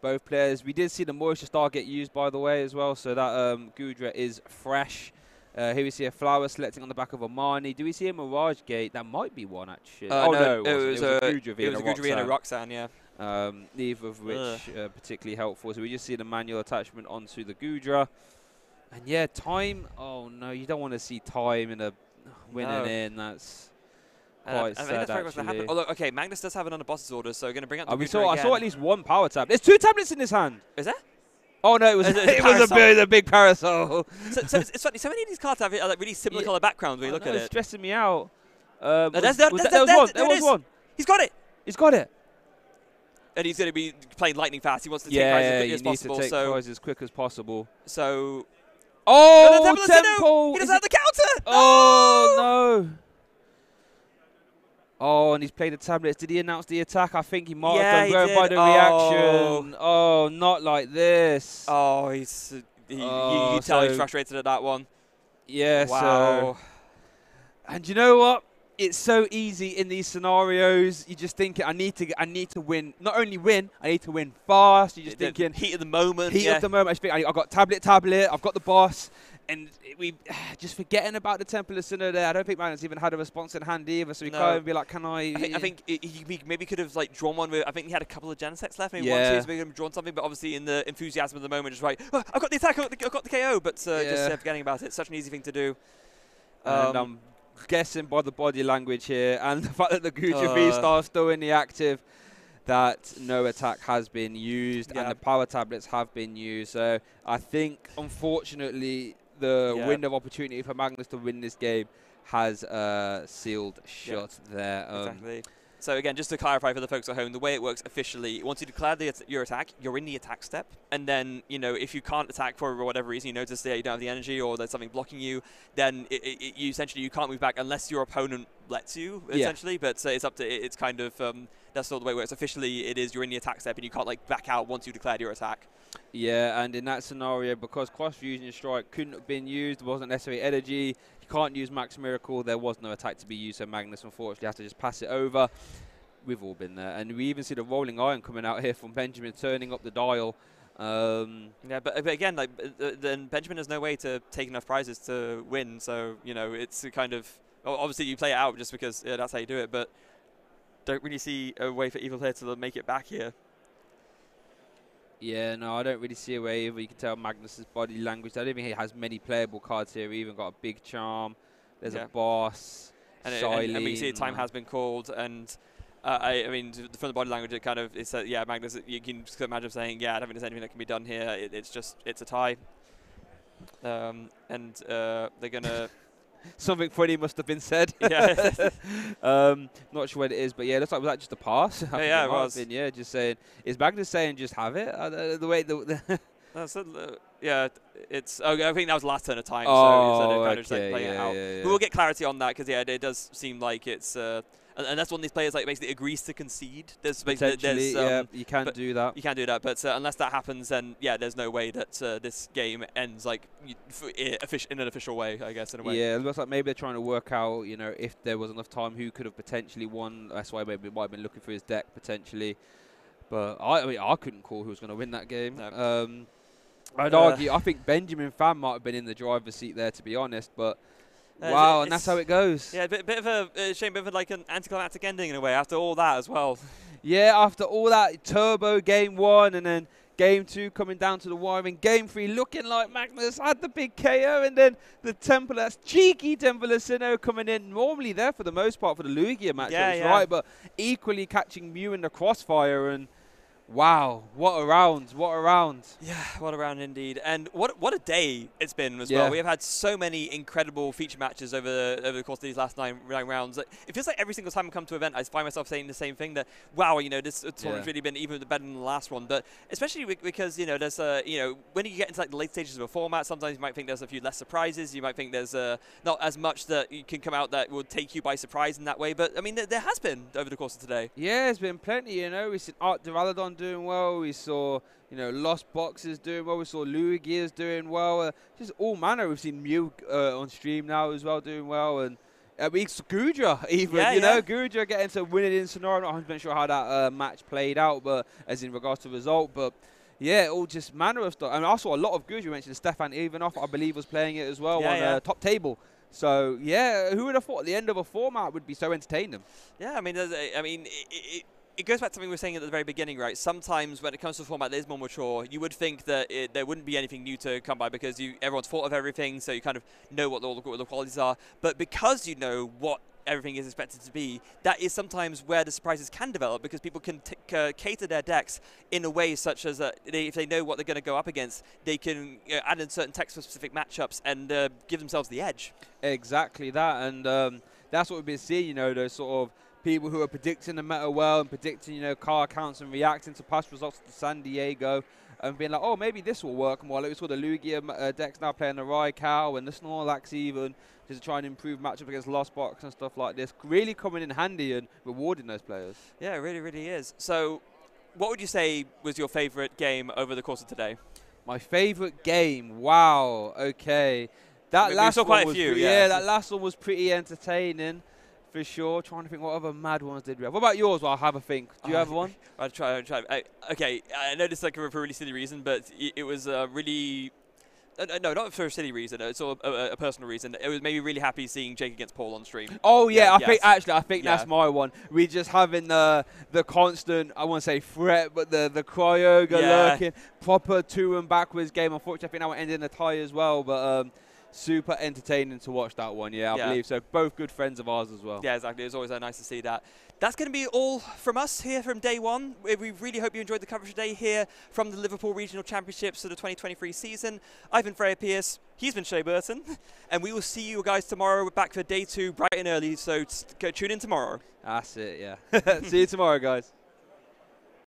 both players. We did see the Moisture Star get used, by the way, as well, so that Gudra is fresh. Here we see a flower selecting on the back of Omani. Do we see a Mirage Gate? That might be one, actually. No, it was a Gudra and a Roxanne, yeah. Neither of which particularly helpful. So we just see the manual attachment onto the Gudra. And yeah, time. Oh no, you don't want to see time in a winning in. That's quite sad, actually. Although, okay, Magnus does have it under boss's order, so going to bring up the I saw at least one power tab. There's 2 tablets in his hand. Is there? Oh no, it was a big parasol. So it's funny. So many of these cards have like really similar color backgrounds when you look at it. It's stressing me out. There was one. He's got it. He's got it. And he's going to be playing lightning fast. He wants to take prizes as quickly as possible. Yeah, you need to take prizes as quick as possible. So. Oh, Temple! He doesn't have the counter! Oh, no. Oh, and he's played the tablets. Did he announce the attack? I think he might have done, going by the reaction. Oh, not like this. Oh, you tell he's frustrated at that one. Yeah, wow. And you know what? It's so easy in these scenarios. You just think I need to win. Not only win, I need to win fast. You're just thinking heat of the moment. Heat of the moment. I think I've got tablet. I've got the boss, and we just forgetting about the Temple of Sinnoh there. I don't think Magnus even had a response in hand either. So he can't even be like, can I? I think he maybe could have like drawn one with. I think he had a couple of Genesects left. Maybe 1 2. So maybe could have drawn something. But obviously in the enthusiasm of the moment, just oh, I've got the attack. I've got the KO. But just forgetting about it. It's such an easy thing to do. And I'm guessing by the body language here and the fact that the Gudra V-Star is still in the active, that no attack has been used and the power tablets have been used. So I think, unfortunately, the window of opportunity for Magnus to win this game has sealed shut there. Exactly. So again, just to clarify for the folks at home, the way it works officially, once you declare your attack, you're in the attack step. And then, if you can't attack for whatever reason, you notice that you don't have the energy or there's something blocking you, then you essentially you can't move back unless your opponent lets you, essentially. But it's up to, it's kind of, that's not the way it works. Officially, you're in the attack step and you can't back out once you declared your attack. Yeah, and in that scenario, because Cross Fusion Strike couldn't have been used, there wasn't necessarily energy, you can't use Max Miracle, there was no attack to be used, so Magnus unfortunately has to just pass it over. We've all been there. And we even see the rolling iron coming out here from Benjamin, turning up the dial. Yeah, but again, then Benjamin has no way to take enough prizes to win, so, it's a kind of, obviously you play it out just because that's how you do it, but don't really see a way for either player to make it back here. Yeah, no, I don't really see a way either. You can tell Magnus's body language. I don't think he has many playable cards here. He even got a big charm. There's a boss. And we can see time has been called. And I mean, from the body language, it kind of it's Magnus. You can just imagine saying, I don't think there's anything that can be done here. It's a tie. And they're gonna. Something funny must have been said. Yeah. Not sure what it is, but yeah, it looks like, was that just a pass? Yeah, it was. Yeah, just saying. Is Magnus saying just have it? The way it's. I think that was the last turn of time. Oh, so they're kind of just playing it out. Yeah. But we'll get clarity on that because it does seem like it's. And that's when these players basically agrees to concede. There's you can't do that. You can't do that, but unless that happens, then there's no way that this game ends in an official way, I guess, in a way. Yeah, it looks like maybe they're trying to work out, if there was enough time, who could have potentially won. That's why maybe might have been looking for his deck potentially. But I couldn't call who was going to win that game. No. I'd argue. I think Benjamin Fan might have been in the driver's seat there, to be honest, but. Wow, and that's how it goes. Yeah, a bit of a shame, bit of an anticlimactic ending in a way after all that as well. Yeah, after all that, Turbo Game 1 and then Game 2 coming down to the wire. In Game 3 looking like Magnus had the big KO, and then the Temple, that's cheeky Temple of Sinnoh coming in. Normally there for the most part for the Lugia matchups, right? But equally catching Mew in the crossfire, and Wow, what a round, what a round. Yeah, what a round indeed. And what a day it's been as Yeah. well. We have had so many incredible feature matches over the course of these last nine rounds. It feels like every single time I come to an event, I find myself saying the same thing, that, wow, you know, this tournament's really been even better than the last one. But especially because, you know, there's, you know, when you get into like the late stages of a format, sometimes you might think there's a few less surprises. You might think there's not as much that you can come out that will take you by surprise in that way. But, I mean, there has been over the course of today. Yeah, there's been plenty, you know. We've seen Art Duraludon doing well. We saw, you know, Lost Boxes doing well. We saw Louis Gears doing well. Just all manner. We've seen Mew on stream now as well doing well. And we saw Gudra even, you know. Gudra getting to win it in Sonora. I'm not 100% sure how that match played out, but as in regards to result. But, yeah, all just manner of stuff. And I saw a lot of Gudra. You mentioned Stefan Ivanov, I believe, was playing it as well on top table. So, yeah, who would have thought the end of a format would be so entertaining? Yeah, I mean, it goes back to something we were saying at the very beginning, right? Sometimes when it comes to a format that is more mature, you would think that there wouldn't be anything new to come by because everyone's thought of everything, so you kind of know what all the qualities are. But because you know what everything is expected to be, that is sometimes where the surprises can develop, because people can cater their decks in a way such as if they know what they're going to go up against, they can add in certain text for specific matchups and give themselves the edge. Exactly that, and that's what we've been seeing, you know, those sort of people who are predicting the meta well and predicting, you know, card counts and reacting to past results to San Diego and being like, oh, maybe this will work more. Like we saw the Lugia decks now playing the Raikou and the Snorlax even, just to try and improve matchup against Lost Box and stuff like this. Really coming in handy and rewarding those players. Yeah, it really, really is. So what would you say was your favorite game over the course of today? My favorite game? Wow, okay. That last one was that last one was pretty entertaining. For sure. Trying to think what other mad ones did we have. What about yours? Well, I'll have a think. Do you have one? I'll try. Okay, I know this is like for a really silly reason, but it was really... No, not for a silly reason. It's all a personal reason. It was maybe really happy seeing Jake against Paul on stream. Oh, yeah. I think that's my one. We just having the constant, I won't say threat, but the Cryoga lurking. Proper to and backwards game. Unfortunately, I think that one ended in a tie as well, but... super entertaining to watch that one, I believe so. Both good friends of ours as well. Yeah, exactly. It's always nice to see that. That's going to be all from us here from day one. We really hope you enjoyed the coverage today here from the Liverpool Regional Championships for the 2023 season. I've been Freya Pierce. He's been Shea Burton. And we will see you guys tomorrow. We're back for day 2 bright and early, so go tune in tomorrow. That's it, yeah. See you tomorrow, guys.